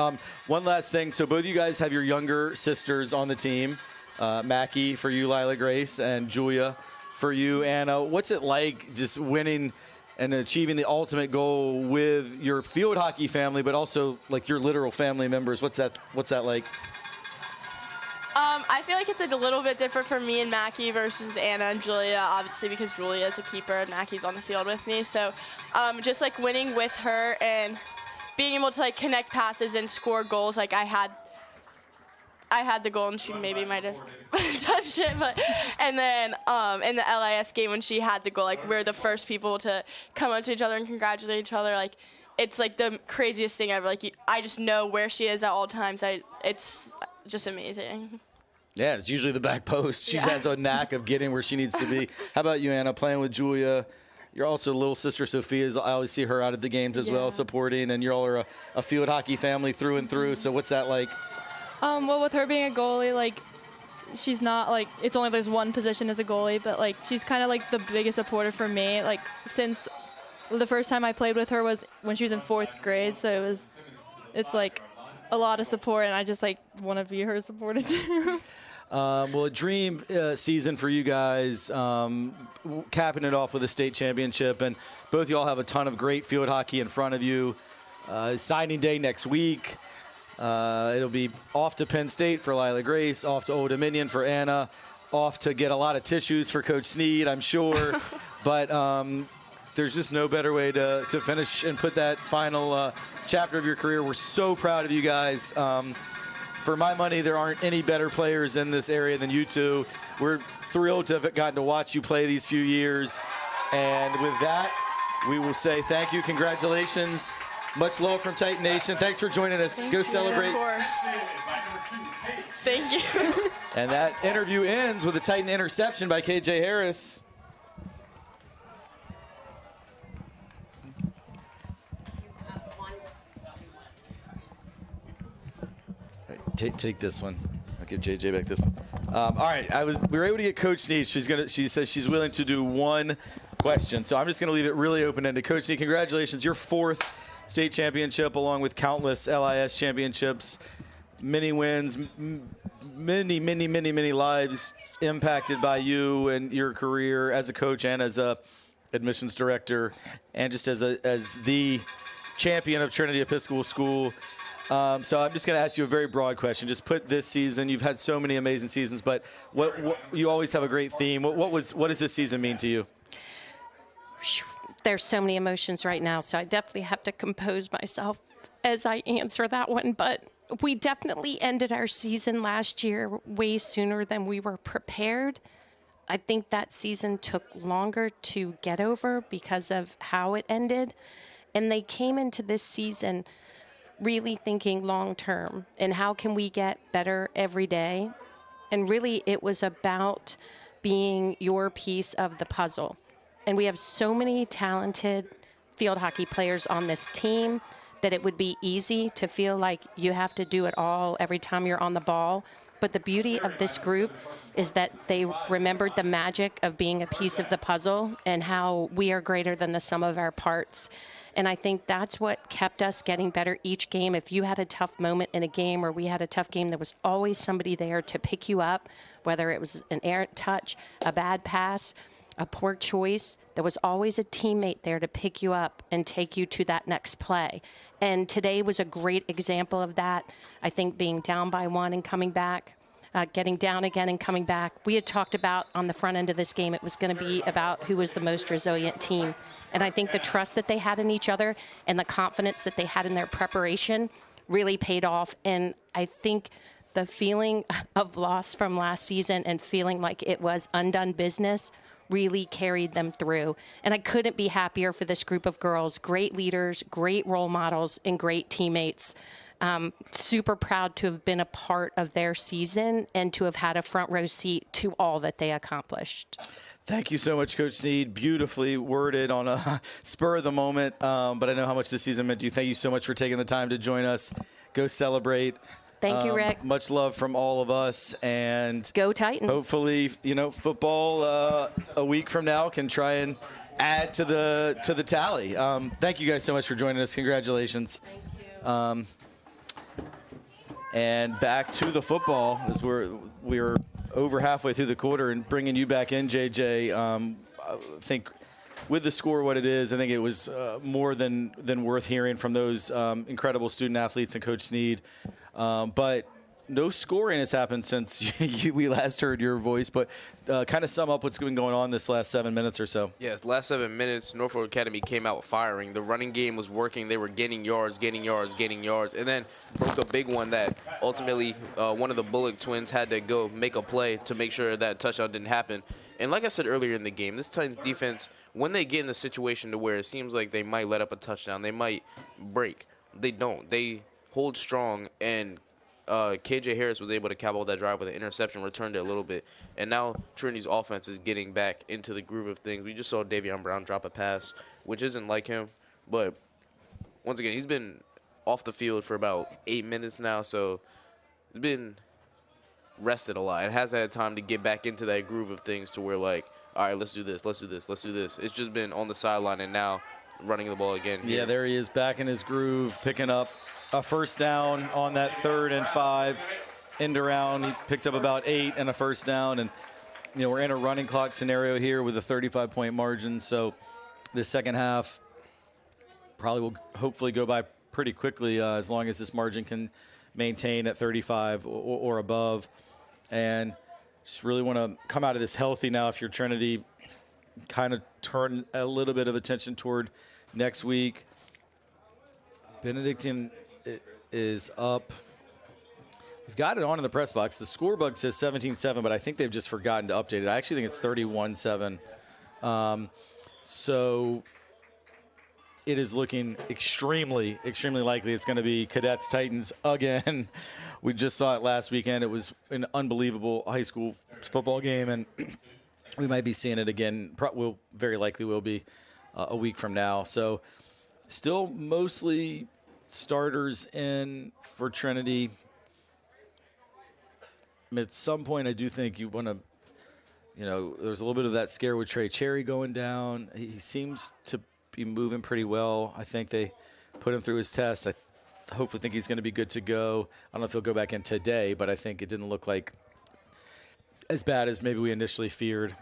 Speaker 4: One last thing. So both of you guys have your younger sisters on the team. Mackie for you, Lila Grace, and Julia for you, Anna. What's it like just winning and achieving the ultimate goal with your field hockey family, but also like your literal family members? What's that like?
Speaker 6: I feel like it's like a little bit different for me and Mackie versus Anna and Julia, obviously because Julia is a keeper and Mackie's on the field with me. So just like winning with her and being able to like connect passes and score goals, like I had the goal and she maybe might have touched it, and then in the LIS game when she had the goal, like we're the first people to come up to each other and congratulate each other. Like it's like the craziest thing ever. Like I just know where she is at all times. It's just amazing.
Speaker 4: Yeah, it's usually the back post. She has a knack of getting where she needs to be. How about you, Anna? Playing with Julia. You're also little sister Sophia. I always see her out at the games as well, supporting, and you all are a field hockey family through and through. So what's that like?
Speaker 7: Well, with her being a goalie, like, she's not, like, it's only there's one position as a goalie, but, like, she's kind of, like, the biggest supporter for me. Like, since the first time I played with her was when she was in 4th grade, so it's, like, a lot of support, and I just, like, want to be her supporter, too.
Speaker 4: Well, a dream season for you guys, capping it off with a state championship, and both you all have a ton of great field hockey in front of you. Signing day next week. It'll be off to Penn State for Lila Grace, off to Old Dominion for Anna, off to get a lot of tissues for Coach Sneed, I'm sure. But there's just no better way to finish and put that final chapter of your career. We're so proud of you guys. For my money, there aren't any better players in this area than you two. We're thrilled to have gotten to watch you play these few years. And with that, we will say thank you, congratulations. Much love from Titan Nation. Thanks for joining us. Go celebrate.
Speaker 6: Of course. Thank you.
Speaker 4: And that interview ends with a Titan interception by KJ Harris. Take this one. I'll give JJ back this one. All right, we were able to get Coach Sneed. She says she's willing to do one question, so I'm just going to leave it really open-ended. Coach Sneed, congratulations, your 4th state championship, along with countless LIS championships, many wins, many lives impacted by you and your career as a coach and as a admissions director, and just as the champion of Trinity Episcopal School. So I'm just going to ask you a very broad question. Just put this season. You've had so many amazing seasons, but what you always have a great theme. What does this season mean to you?
Speaker 8: There's so many emotions right now, so I definitely have to compose myself as I answer that one. But we definitely ended our season last year way sooner than we were prepared. I think that season took longer to get over because of how it ended. And they came into this season really thinking long term and how can we get better every day. And really it was about being your piece of the puzzle. And we have so many talented field hockey players on this team that it would be easy to feel like you have to do it all every time you're on the ball. But the beauty of this group is that they remembered the magic of being a piece of the puzzle and how we are greater than the sum of our parts. And I think that's what kept us getting better each game. If you had a tough moment in a game or we had a tough game, there was always somebody there to pick you up, whether it was an errant touch, a bad pass, a poor choice. There was always a teammate there to pick you up and take you to that next play. And today was a great example of that. I think being down by 1 and coming back, getting down again and coming back. We had talked about on the front end of this game, it was going to be about who was the most resilient team. And I think the trust that they had in each other and the confidence that they had in their preparation really paid off. And I think the feeling of loss from last season and feeling like it was undone business really carried them through. And I couldn't be happier for this group of girls. Great leaders, great role models, and great teammates. Super proud to have been a part of their season and to have had a front row seat to all that they accomplished.
Speaker 4: Thank you so much, Coach Sneed. Beautifully worded on a spur of the moment, but I know how much this season meant to you. Thank you so much for taking the time to join us. Go celebrate.
Speaker 8: Thank you, Rick.
Speaker 4: Much love from all of us, and
Speaker 8: go Titans.
Speaker 4: Hopefully, football a week from now can try and add to the tally. Thank you guys so much for joining us. Congratulations.
Speaker 6: Thank you.
Speaker 4: And back to the football as we're over halfway through the quarter and bringing you back in, JJ. I think with the score what it is, I think it was more than worth hearing from those incredible student athletes and Coach Sneed. But no scoring has happened since we last heard your voice. But kind of sum up what's been going on this last 7 minutes or so.
Speaker 1: Yeah, the last 7 minutes, Norfolk Academy came out firing. The running game was working. They were gaining yards, and then broke a big one that ultimately one of the Bullock twins had to go make a play to make sure that touchdown didn't happen. And like I said earlier in the game, this Titans defense, when they get in a situation to where it seems like they might let up a touchdown, they might break. They don't. They hold strong, and KJ Harris was able to cap out that drive with an interception, returned it a little bit. And now Trinity's offense is getting back into the groove of things. We just saw DaVon Brown drop a pass, which isn't like him. But once again, he's been off the field for about 8 minutes now, so he's been rested a lot. It hasn't had time to get back into that groove of things to where, like, all right, let's do this. It's just been on the sideline and now running the ball again here.
Speaker 4: Yeah, there he is back in his groove, picking up a first down on that 3rd and 5 end around. He picked up about 8 and a first down. And, we're in a running clock scenario here with a 35-point margin. So the second half probably will hopefully go by pretty quickly as long as this margin can maintain at 35 or above. And just really want to come out of this healthy now if you're Trinity, kind of turn a little bit of attention toward next week. Benedictine is up. We've got it on in the press box. The scorebook says 17-7, but I think they've just forgotten to update it. I actually think it's 31-7. So it is looking extremely, extremely likely it's going to be Cadets Titans again. We just saw it last weekend. It was an unbelievable high school football game, and we might be seeing it again. We'll very likely will be a week from now. So still mostly starters in for Trinity. At some point, I do think you want to, there's a little bit of that scare with Trey Cherry going down. He seems to be moving pretty well. I think they put him through his test. I hopefully think he's going to be good to go. I don't know if he'll go back in today, but I think it didn't look like as bad as maybe we initially feared.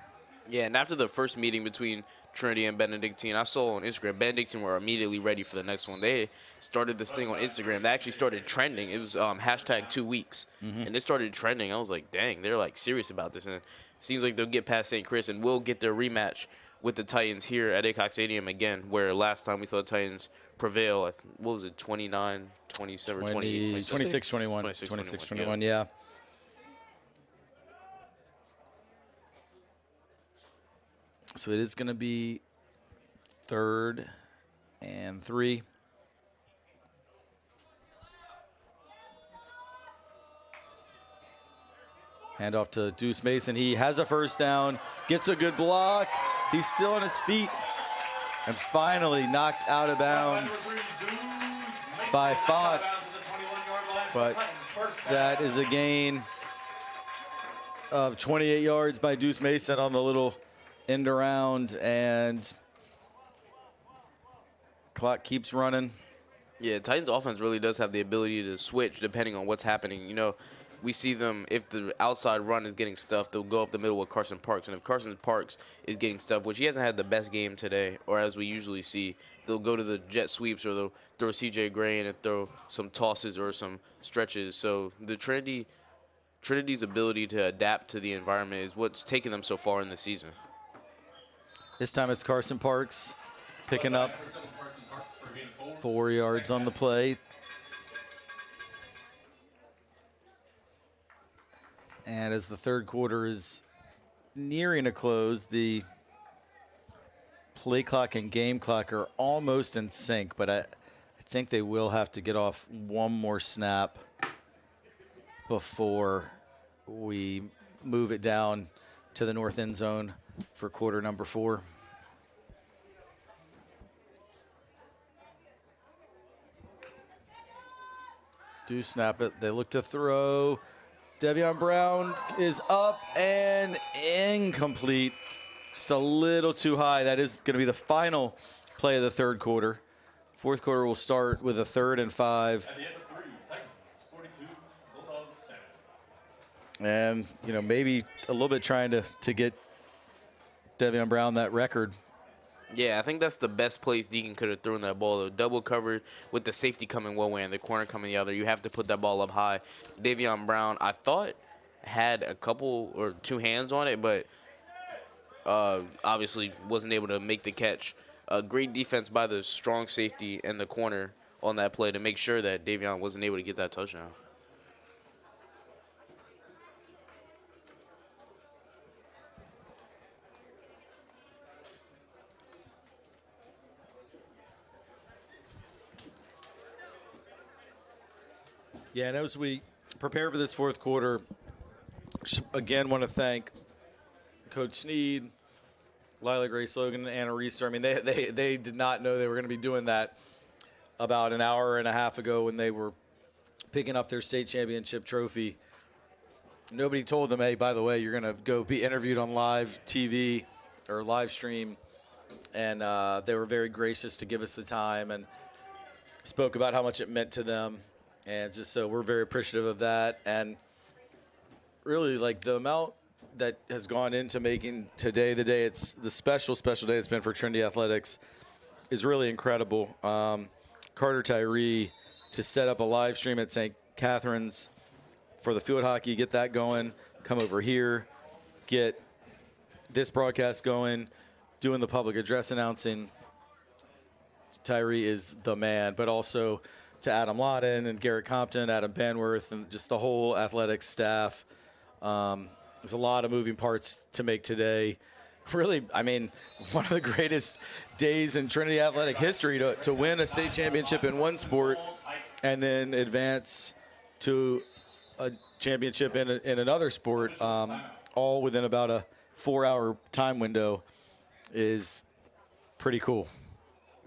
Speaker 1: Yeah, and after the first meeting between Trinity and Benedictine, I saw on Instagram, Benedictine were immediately ready for the next one. They started this thing on Instagram. They actually started trending. It was hashtag 2 weeks, and it started trending. I was like, dang, they're like serious about this. And it seems like they'll get past St. Chris and will get their rematch with the Titans here at Aycock Stadium again, where last time we saw the Titans prevail. What was it, 29, 27, 28?
Speaker 4: 26-21. 26-21, yeah. So it is going to be 3rd and 3. Hand off to Deuce Mason. He has a first down, gets a good block. He's still on his feet and finally knocked out of bounds by Fox. But that is a gain of 28 yards by Deuce Mason on the little end around, and clock keeps running.
Speaker 1: Yeah, Titans offense really does have the ability to switch depending on what's happening. We see them, if the outside run is getting stuffed, they'll go up the middle with Carson Parks. And if Carson Parks is getting stuffed, which he hasn't had the best game today, or as we usually see, they'll go to the jet sweeps, or they'll throw CJ Gray in and throw some tosses or some stretches. So the Trinity's ability to adapt to the environment is what's taken them so far in the season.
Speaker 4: This time it's Carson Parks picking up 4 yards on the play. And as the third quarter is nearing a close, the play clock and game clock are almost in sync, but I think they will have to get off one more snap before we move it down to the north end zone for quarter number 4. Do snap it. They look to throw. DaVon Brown is up and incomplete. Just a little too high. That is going to be the final play of the third quarter. Fourth quarter will start with a 3rd and 5.
Speaker 2: At the end of 3, Titans 42, Bulldogs 7.
Speaker 4: And, maybe a little bit trying to get DaVon Brown that record.
Speaker 1: Yeah, I think that's the best place Deacon could have thrown that ball. Though. Double covered with the safety coming one way and the corner coming the other. You have to put that ball up high. DaVon Brown, I thought, had a couple or 2 hands on it, but obviously wasn't able to make the catch. Great defense by the strong safety and the corner on that play to make sure that DaVon wasn't able to get that touchdown.
Speaker 4: Yeah, and as we prepare for this fourth quarter, again, want to thank Coach Sneed, Lila Grace Logan, and Anna Reister. I mean, they did not know they were going to be doing that about an hour and a half ago when they were picking up their state championship trophy. Nobody told them, hey, by the way, you're going to go be interviewed on live TV or live stream. And they were very gracious to give us the time and spoke about how much it meant to them. And just so we're very appreciative of that. And really, like, the amount that has gone into making today the day, it's the special day it's been for Trinity Athletics, is really incredible. Carter Tyree to set up a live stream at St. Catherine's for the field hockey, get that going, come over here, get this broadcast going, doing the public address announcing. Tyree is the man, but also to Adam Lawton and Garrett Compton, Adam Benworth, and just the whole athletics staff. There's a lot of moving parts to make today. Really, I mean, one of the greatest days in Trinity athletic history to win a state championship in one sport and then advance to a championship in another sport, all within about a 4-hour time window, is pretty cool.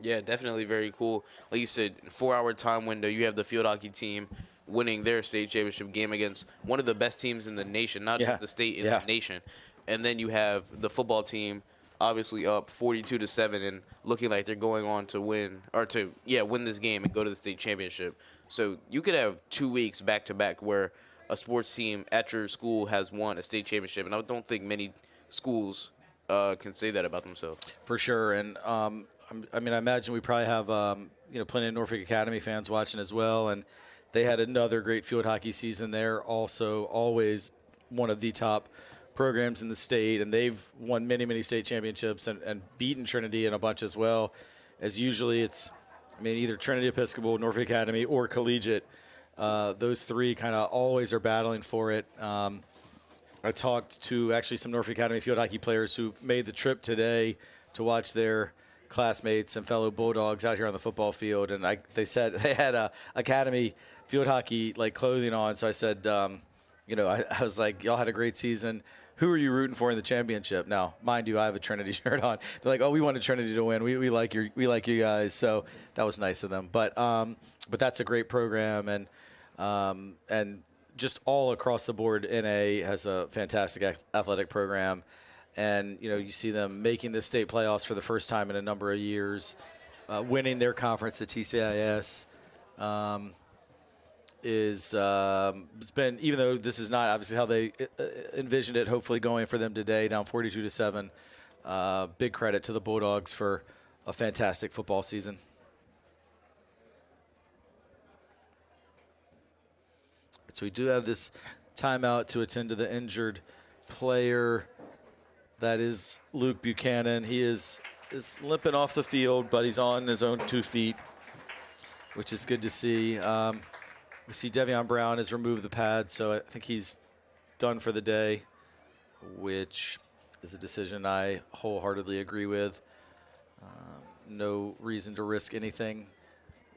Speaker 1: Yeah, definitely very cool. Like you said, 4-hour time window. You have the field hockey team winning their state championship game against one of the best teams in the nation, not just the state, in the nation. And then you have the football team obviously up 42-7 and looking like they're going on to win or to win this game and go to the state championship. So you could have 2 weeks back to back where a sports team at your school has won a state championship, and I don't think many schools can say that about themselves.
Speaker 4: For sure, and I mean, I imagine we probably have plenty of Norfolk Academy fans watching as well, and they had another great field hockey season there. Also, always one of the top programs in the state, and they've won many state championships and beaten Trinity in a bunch as well. As usually, it's either Trinity Episcopal, Norfolk Academy, or Collegiate. Those three kind of always are battling for it. I talked to actually some Norfolk Academy field hockey players who made the trip today to watch their classmates and fellow Bulldogs out here on the football field, and they said they had a Academy field hockey clothing on. So I said, I was like, y'all had a great season. Who are you rooting for in the championship? Now, mind you, I have a Trinity shirt on. They're like, oh, we wanted Trinity to win. We like you guys. So that was nice of them. But that's a great program, and just all across the board, NA has a fantastic athletic program. And, you see them making the state playoffs for the first time in a number of years, winning their conference, the TCIS. It's been, even though this is not obviously how they envisioned it, hopefully going for them today, down 42-7. Big credit to the Bulldogs for a fantastic football season. So we do have this timeout to attend to the injured player. That is Luke Buchanan. He is limping off the field, but he's on his own 2 feet, which is good to see. We see DaVon Brown has removed the pad, so I think he's done for the day, which is a decision I wholeheartedly agree with. no reason to risk anything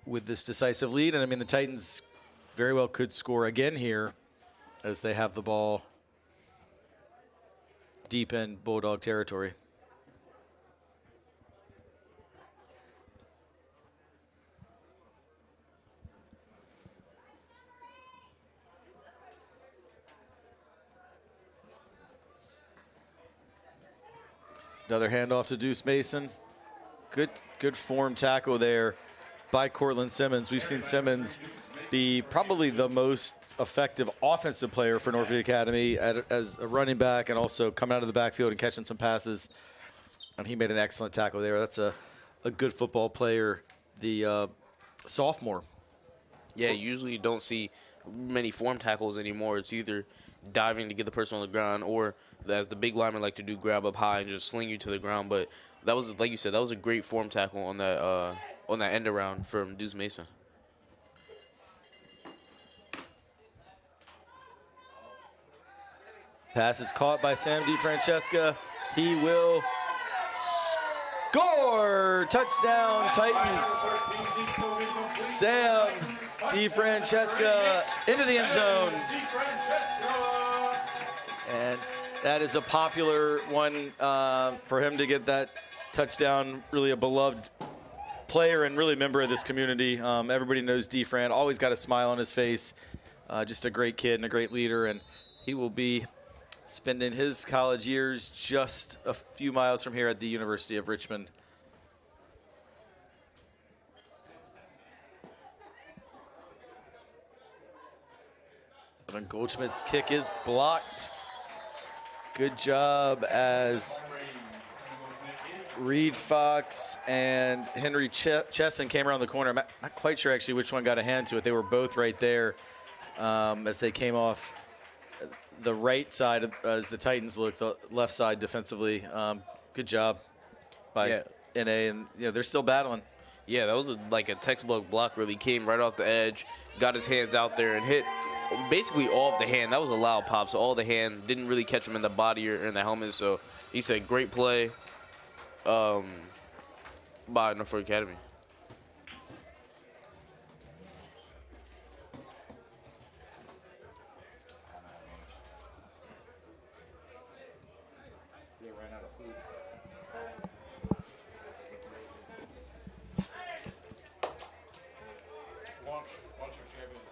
Speaker 4: with this decisive lead. And I mean, the Titans very well could score again here as they have the ball deep in Bulldog territory. Another handoff to Deuce Mason. Good form tackle there by Cortland Simmons. We've seen Simmons be probably the most effective offensive player for Norfolk Academy as a running back, and also coming out of the backfield and catching some passes. And he made an excellent tackle there. That's a good football player, the sophomore.
Speaker 1: Yeah, usually you don't see many form tackles anymore. It's either diving to get the person on the ground, or as the big linemen like to do, grab up high and just sling you to the ground. But that was, like you said, that was a great form tackle on that end around from Deuce Mason.
Speaker 4: Pass is caught by Sam Francesca. He will score! Touchdown, Titans. Sam Francesca into the end zone. And that is a popular one for him to get that touchdown. Really a beloved player and really member of this community. Everybody knows D-Fran. Always got a smile on his face. Just a great kid and a great leader. And he will be spending his college years just a few miles from here at the University of Richmond. But Goldschmidt's kick is blocked. Good job as Reed Fox and Henry Chesson came around the corner. I'm not quite sure actually which one got a hand to it. They were both right there as they came off the right side as the Titans look, the left side defensively. Good job by NA, and they're still battling.
Speaker 1: Yeah, that was like a textbook block. Really came right off the edge, got his hands out there and hit basically all of the hand. That was a loud pop, so all the hand didn't really catch him in the body or in the helmet. So he said, great play by Norfolk Academy.
Speaker 2: Lunch of champions.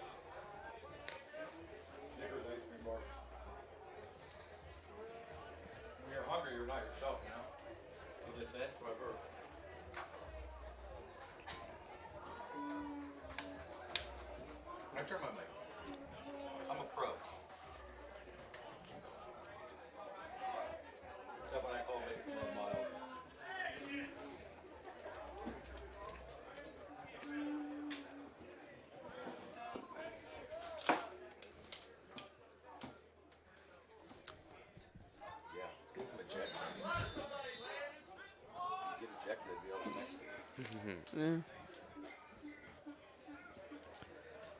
Speaker 2: Snickers ice cream bar. When you're hungry, you're not yourself, you know? That's what they say. That's what I've heard. I turn my mic. I'm a pro. Except when I call Mason on miles. Get some ejections. Get ejected and be on the next one.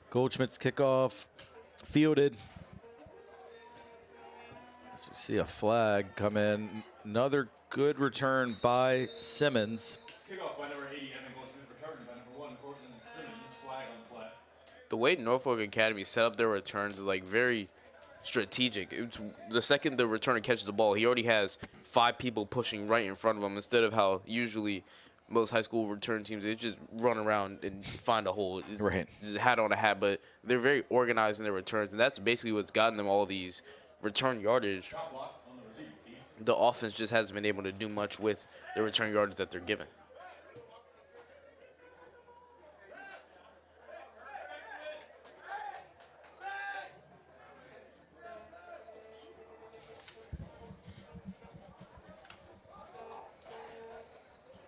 Speaker 4: Goldschmidt's kickoff fielded. As we see a flag come in. Another good return by Simmons.
Speaker 2: Kickoff by number 80, and then Goldschmidt returned by number 1, Cortland Simmons. Flag on play.
Speaker 1: The way Norfolk Academy set up their returns is like very strategic. It's the second the returner catches the ball, he already has 5 people pushing right in front of him, instead of how usually most high school return teams, they just run around and find a hole.
Speaker 4: Right.
Speaker 1: Just hat on a hat, but they're very organized in their returns, and that's basically what's gotten them all these return yardage. The offense just hasn't been able to do much with the return yardage that they're given.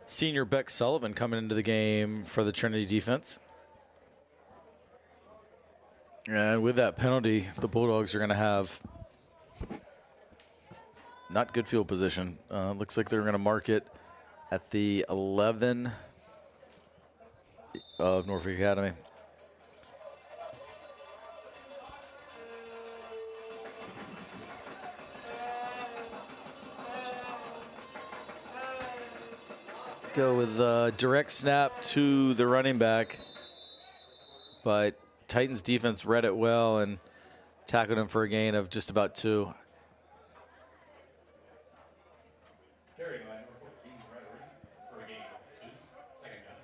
Speaker 4: Senior Beck Sullivan coming into the game for the Trinity defense. And with that penalty, the Bulldogs are going to have not good field position. Looks like they're going to mark it at the 11 of Norfolk Academy. Go with a direct snap to the running back. But Titans defense read it well and tackled him for a gain of just about 2.
Speaker 2: Carried by number 14, Frederick, for a gain of 2. Second down.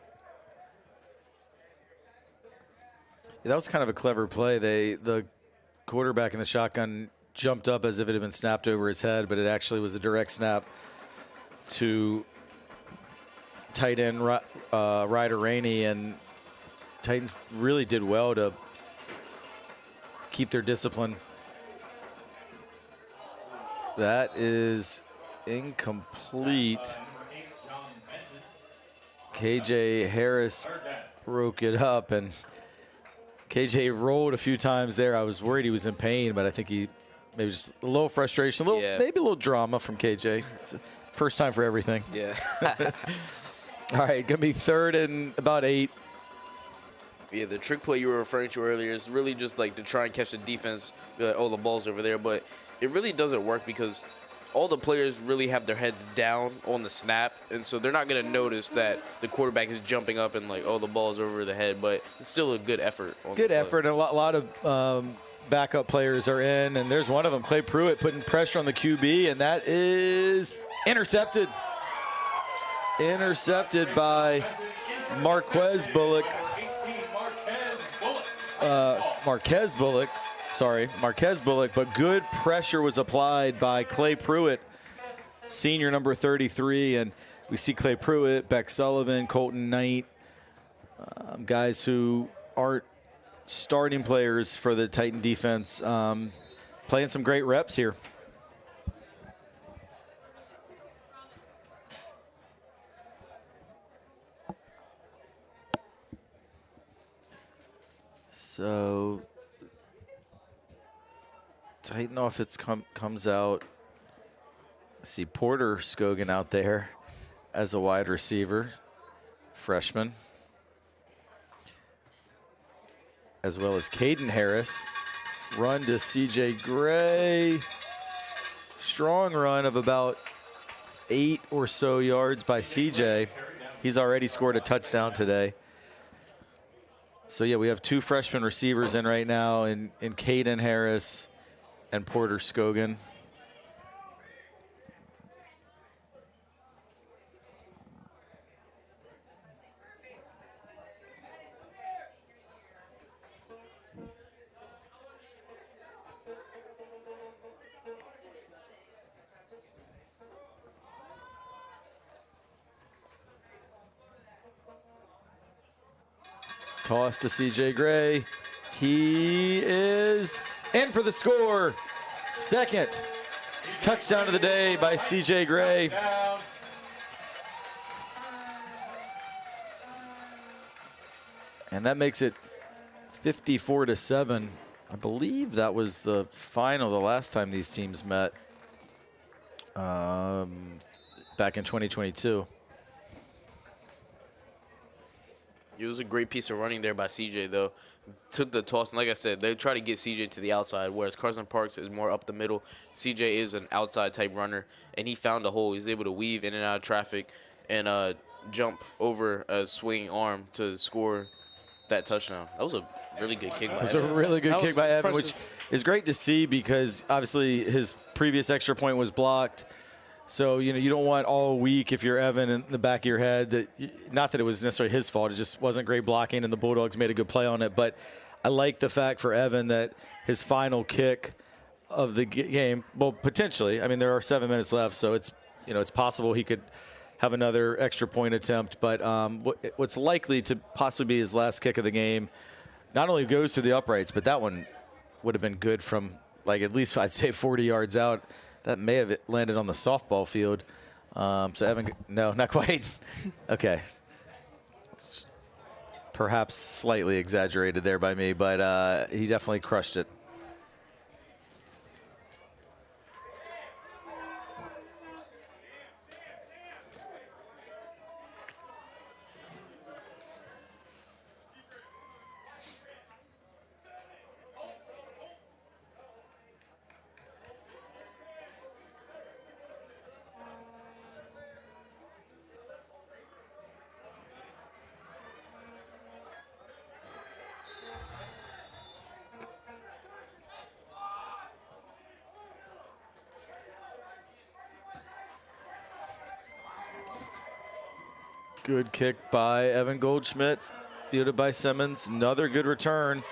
Speaker 4: Yeah, that was kind of a clever play. The quarterback in the shotgun jumped up as if it had been snapped over his head, but it actually was a direct snap to tight end Ryder Rainey, and Titans really did well to keep their discipline. That is incomplete. KJ Harris broke it up, and KJ rolled a few times there. I was worried he was in pain, but I think he maybe just a little frustration, maybe a little drama from KJ. It's the first time for everything.
Speaker 1: Yeah.
Speaker 4: All right, going to be 3rd and about 8.
Speaker 1: Yeah, the trick play you were referring to earlier is really just like to try and catch the defense, be like, oh, the ball's over there. But it really doesn't work because all the players really have their heads down on the snap, and so they're not going to notice that the quarterback is jumping up and like, oh, the ball's over the head. But it's still a good effort.
Speaker 4: Good effort, and a lot of backup players are in, and there's one of them, Clay Pruitt, putting pressure on the QB, and that is intercepted. Intercepted by Marquez Bullock. Marquez Bullock, but good pressure was applied by Clay Pruitt, senior number 33, and we see Clay Pruitt, Beck Sullivan, Colton Knight, guys who aren't starting players for the Titan defense, playing some great reps here. So Titan offense comes out. See Porter Scogan out there as a wide receiver, freshman, as well as Caden Harris. Run to CJ Gray. Strong run of about 8 or so yards by CJ. He's already scored a touchdown today. So, yeah, we have 2 freshman receivers in right now in Caden Harris and Porter Scogan. Toss to CJ Gray. He is in for the score. Second touchdown of the day by CJ Gray. And that makes it 54-7. I believe that was the final the last time these teams met back in 2022.
Speaker 1: It was a great piece of running there by CJ, though. Took the toss, and like I said, they try to get CJ to the outside, whereas Carson Parks is more up the middle. CJ is an outside-type runner, and he found a hole. He's able to weave in and out of traffic and jump over a swinging arm to score that touchdown. That was a really good kick by Evan.
Speaker 4: It was a really good kick by Evan, which is great to see because obviously his previous extra point was blocked. So, you know, you don't want all week if you're Evan in the back of your head that, not that it was necessarily his fault, it just wasn't great blocking and the Bulldogs made a good play on it. But I like the fact for Evan that his final kick of the game, well, potentially, I mean, there are 7 minutes left, so it's, you know, it's possible he could have another extra point attempt. But what's likely to possibly be his last kick of the game not only goes through the uprights, but that one would have been good from, like, at least I'd say 40 yards out. That may have landed on the softball field. So Evan, no, not quite. Okay. Perhaps slightly exaggerated there by me, but he definitely crushed it. Good kick by Evan Goldschmidt, fielded by Simmons. Another good return.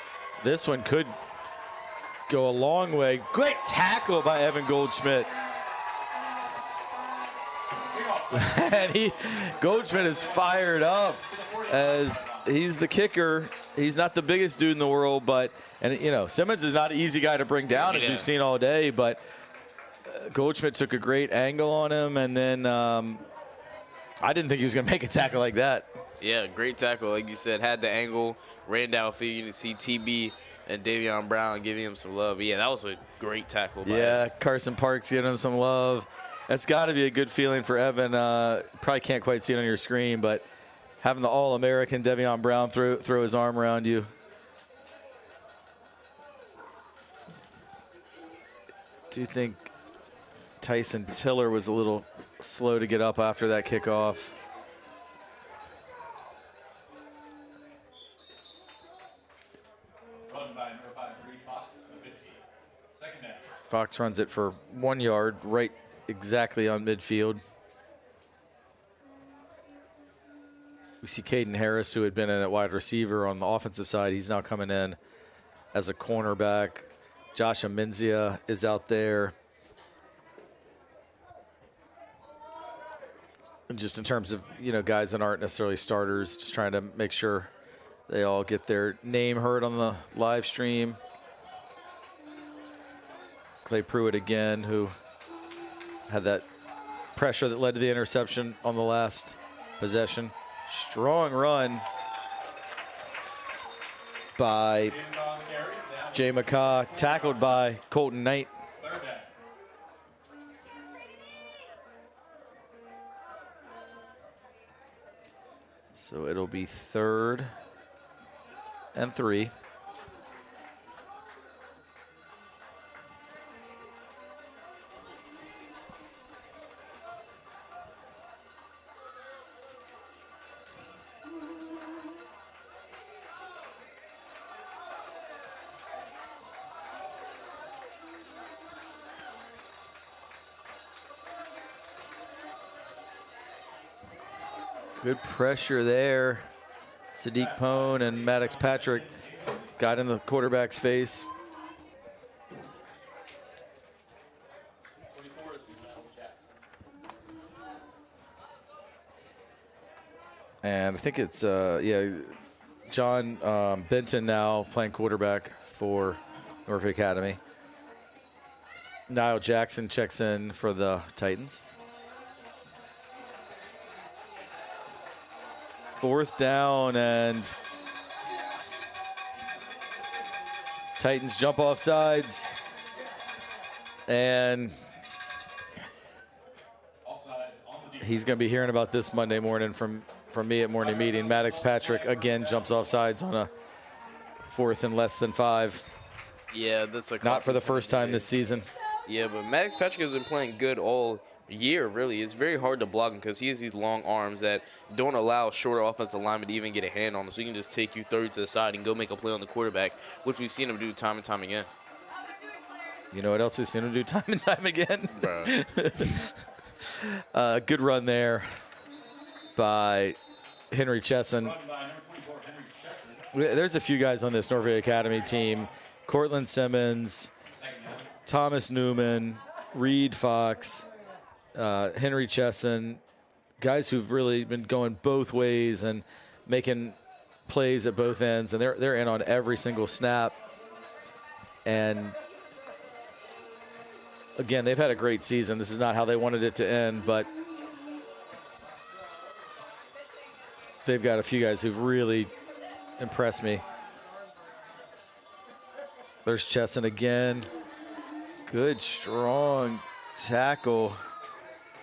Speaker 4: This one could go a long way. Great tackle by Evan Goldschmidt. And Goldschmidt is fired up as he's the kicker. He's not the biggest dude in the world, but, and you know, Simmons is not an easy guy to bring down, as we've seen all day, but Goldschmidt took a great angle on him, and then I didn't think he was going to make a tackle like that.
Speaker 1: Yeah, great tackle. Like you said, had the angle, ran downfield. You can see TB and DaVon Brown giving him some love. But yeah, that was a great tackle.
Speaker 4: Yeah, Carson Parks giving him some love. That's got to be a good feeling for Evan. Probably can't quite see it on your screen, but having the All-American DaVon Brown throw his arm around you. Do you think Tyson Tiller was a little slow to get up after that kickoff?
Speaker 2: Run by number 5, Fox, the 50. Second down.
Speaker 4: Fox runs it for 1 yard, right exactly on midfield. We see Caden Harris, who had been in at wide receiver on the offensive side. He's now coming in as a cornerback. Josh Aminzia is out there. And just in terms of, you know, guys that aren't necessarily starters, just trying to make sure they all get their name heard on the live stream. Clay Pruitt again, who had that pressure that led to the interception on the last possession. Strong run by Jay McCaw, tackled by Colton Knight. So it'll be 3rd and 3. Good pressure there. Sadiq Pone and Maddox Patrick got in the quarterback's face. And I think it's, John Benton now playing quarterback for Norfolk Academy. Niall Jackson checks in for the Titans. 4th down, and Titans jump off sides. And he's going to be hearing about this Monday morning from me at morning meeting. Maddox Patrick again jumps off sides on a 4th and less than 5.
Speaker 1: Yeah, that's a
Speaker 4: not for the first time this season.
Speaker 1: Yeah, but Maddox Patrick has been playing good all year, really. It's very hard to block him because he has these long arms that don't allow shorter offensive linemen to even get a hand on him. So he can just take you 30 to the side and go make a play on the quarterback, which we've seen him do time and time again.
Speaker 4: You know what else we've seen him do time and time again? Good run there by Henry Chesson. There's a few guys on this Norfolk Academy team. Cortland Simmons, Thomas Newman, Reed Fox, Henry Chesson, guys who've really been going both ways and making plays at both ends, and they're in on every single snap. And again, they've had a great season. This is not how they wanted it to end, but they've got a few guys who've really impressed me. There's Chesson again. Good, strong tackle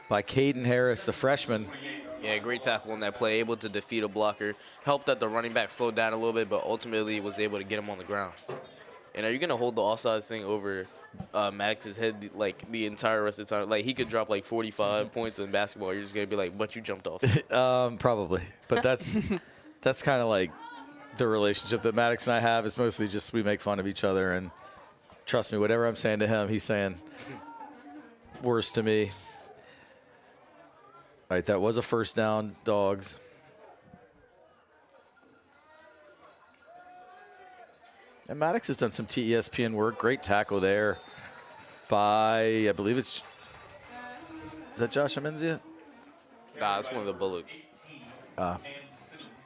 Speaker 4: by Caden Harris, the freshman.
Speaker 1: Yeah, great tackle on that play, able to defeat a blocker. Helped that the running back slowed down a little bit, but ultimately was able to get him on the ground. And are you going to hold the offsides thing over Max's head like the entire rest of the time? Like, he could drop like 45 points in basketball. You're just going to be like, but you jumped off.
Speaker 4: Probably. But that's kind of like the relationship that Maddox and I have. Is mostly just we make fun of each other. And trust me, whatever I'm saying to him, he's saying worse to me. All right, that was a first down, Dogs. And Maddox has done some TESPN work. Great tackle there by, I believe is that Josh Amenzia?
Speaker 1: Nah, it's one of the Bullock.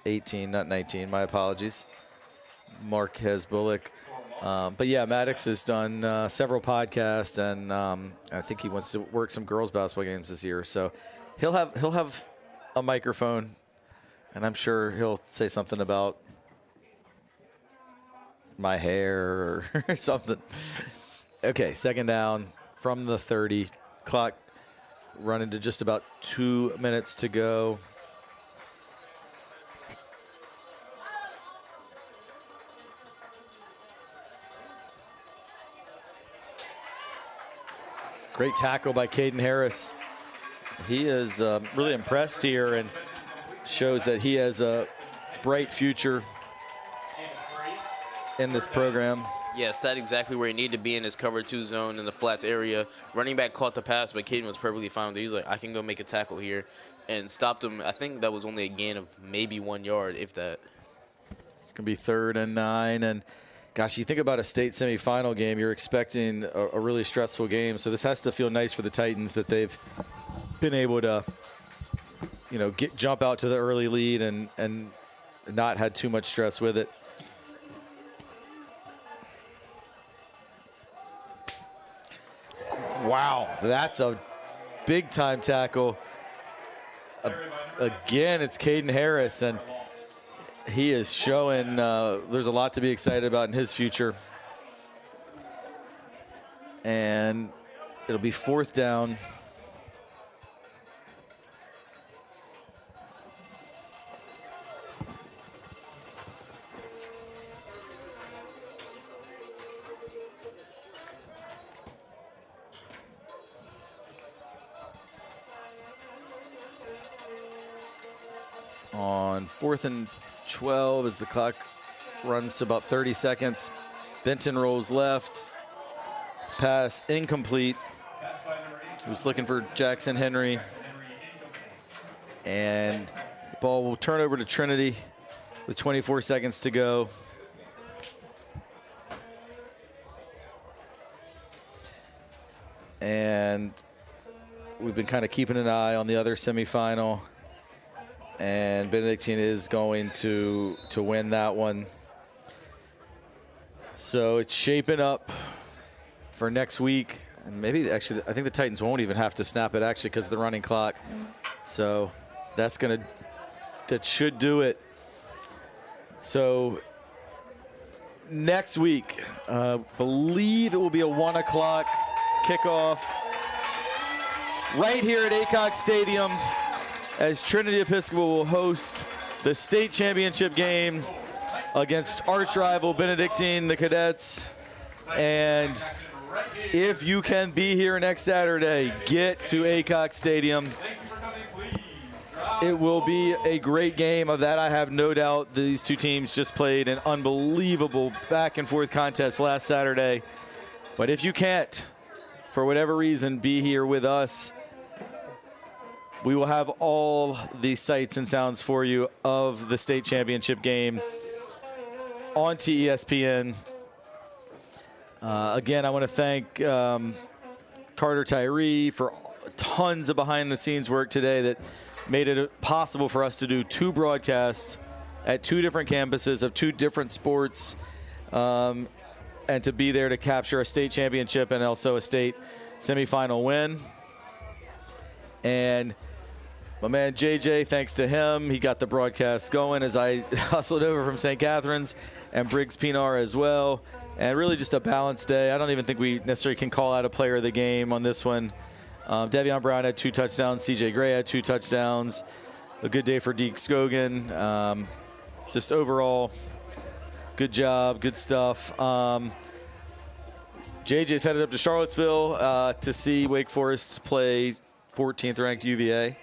Speaker 4: 18, not 19. My apologies. Marquez Bullock. But yeah, Maddox has done several podcasts, and I think he wants to work some girls basketball games this year. So he'll have a microphone, and I'm sure he'll say something about my hair or something. Okay, second down from the 30. Clock running to just about 2 minutes to go. Great tackle by Caden Harris. He is really impressed here and shows that he has a bright future in this program.
Speaker 1: Yes, that's exactly where he needed to be in his cover 2 zone in the flats area. Running back caught the pass, but Caden was perfectly fine with it. He was like, I can go make a tackle here, and stopped him. I think that was only a gain of maybe 1 yard, if that.
Speaker 4: It's going to be 3rd and 9, and gosh, you think about a state semifinal game, you're expecting a really stressful game. So this has to feel nice for the Titans that they've been able to, you know, jump out to the early lead and not had too much stress with it. Wow, that's a big-time tackle. Again, it's Caden Harris, and he is showing there's a lot to be excited about in his future. And it'll be 4th down. On 4th and 12 as the clock runs to about 30 seconds. Benton rolls left. His pass incomplete. He was looking for Jackson Henry. And the ball will turn over to Trinity with 24 seconds to go. And we've been kind of keeping an eye on the other semifinal. And Benedictine is going to win that one. So it's shaping up for next week. And maybe actually, I think the Titans won't even have to snap it actually because of the running clock. So that should do it. So next week, believe it will be a 1 o'clock kickoff right here at Aycock Stadium, as Trinity Episcopal will host the state championship game against arch rival Benedictine, the Cadets. And if you can be here next Saturday, get to Aycock Stadium. It will be a great game. Of that, I have no doubt. These two teams just played an unbelievable back and forth contest last Saturday. But if you can't, for whatever reason, be here with us, we will have all the sights and sounds for you of the state championship game on TESPN. Again, I want to thank Carter Tyree for tons of behind-the-scenes work today that made it possible for us to do 2 broadcasts at 2 different campuses of 2 different sports, and to be there to capture a state championship and also a state semifinal win. And my man JJ, thanks to him, he got the broadcast going as I hustled over from St. Catharines, and Briggs Pinar as well. And really just a balanced day. I don't even think we necessarily can call out a player of the game on this one. DaVon Brown had 2 touchdowns. CJ Gray had 2 touchdowns. A good day for Deke Scogan. Just overall, good job, good stuff. JJ's headed up to Charlottesville to see Wake Forest play 14th ranked UVA.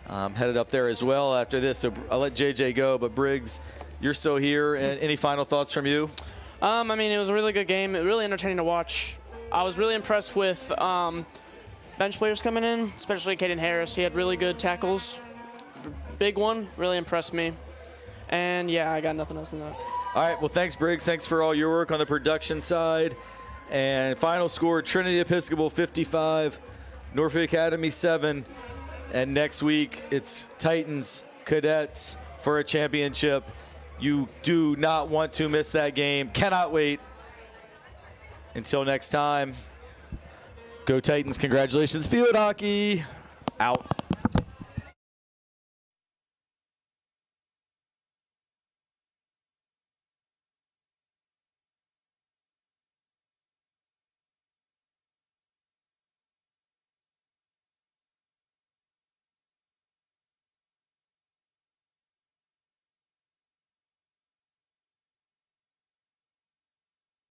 Speaker 4: Headed up there as well after this. So I'll let JJ go, but Briggs, you're still here. And any final thoughts from you?
Speaker 3: I mean, it was a really good game. Really entertaining to watch. I was really impressed with bench players coming in, especially Caden Harris. He had really good tackles. Big one, really impressed me. And yeah, I got nothing else than that.
Speaker 4: All right, well, thanks, Briggs. Thanks for all your work on the production side. And final score, Trinity Episcopal 55, Norfolk Academy 7. And next week, it's Titans Cadets for a championship. You do not want to miss that game. Cannot wait. Until next time, go Titans. Congratulations, field hockey. Out.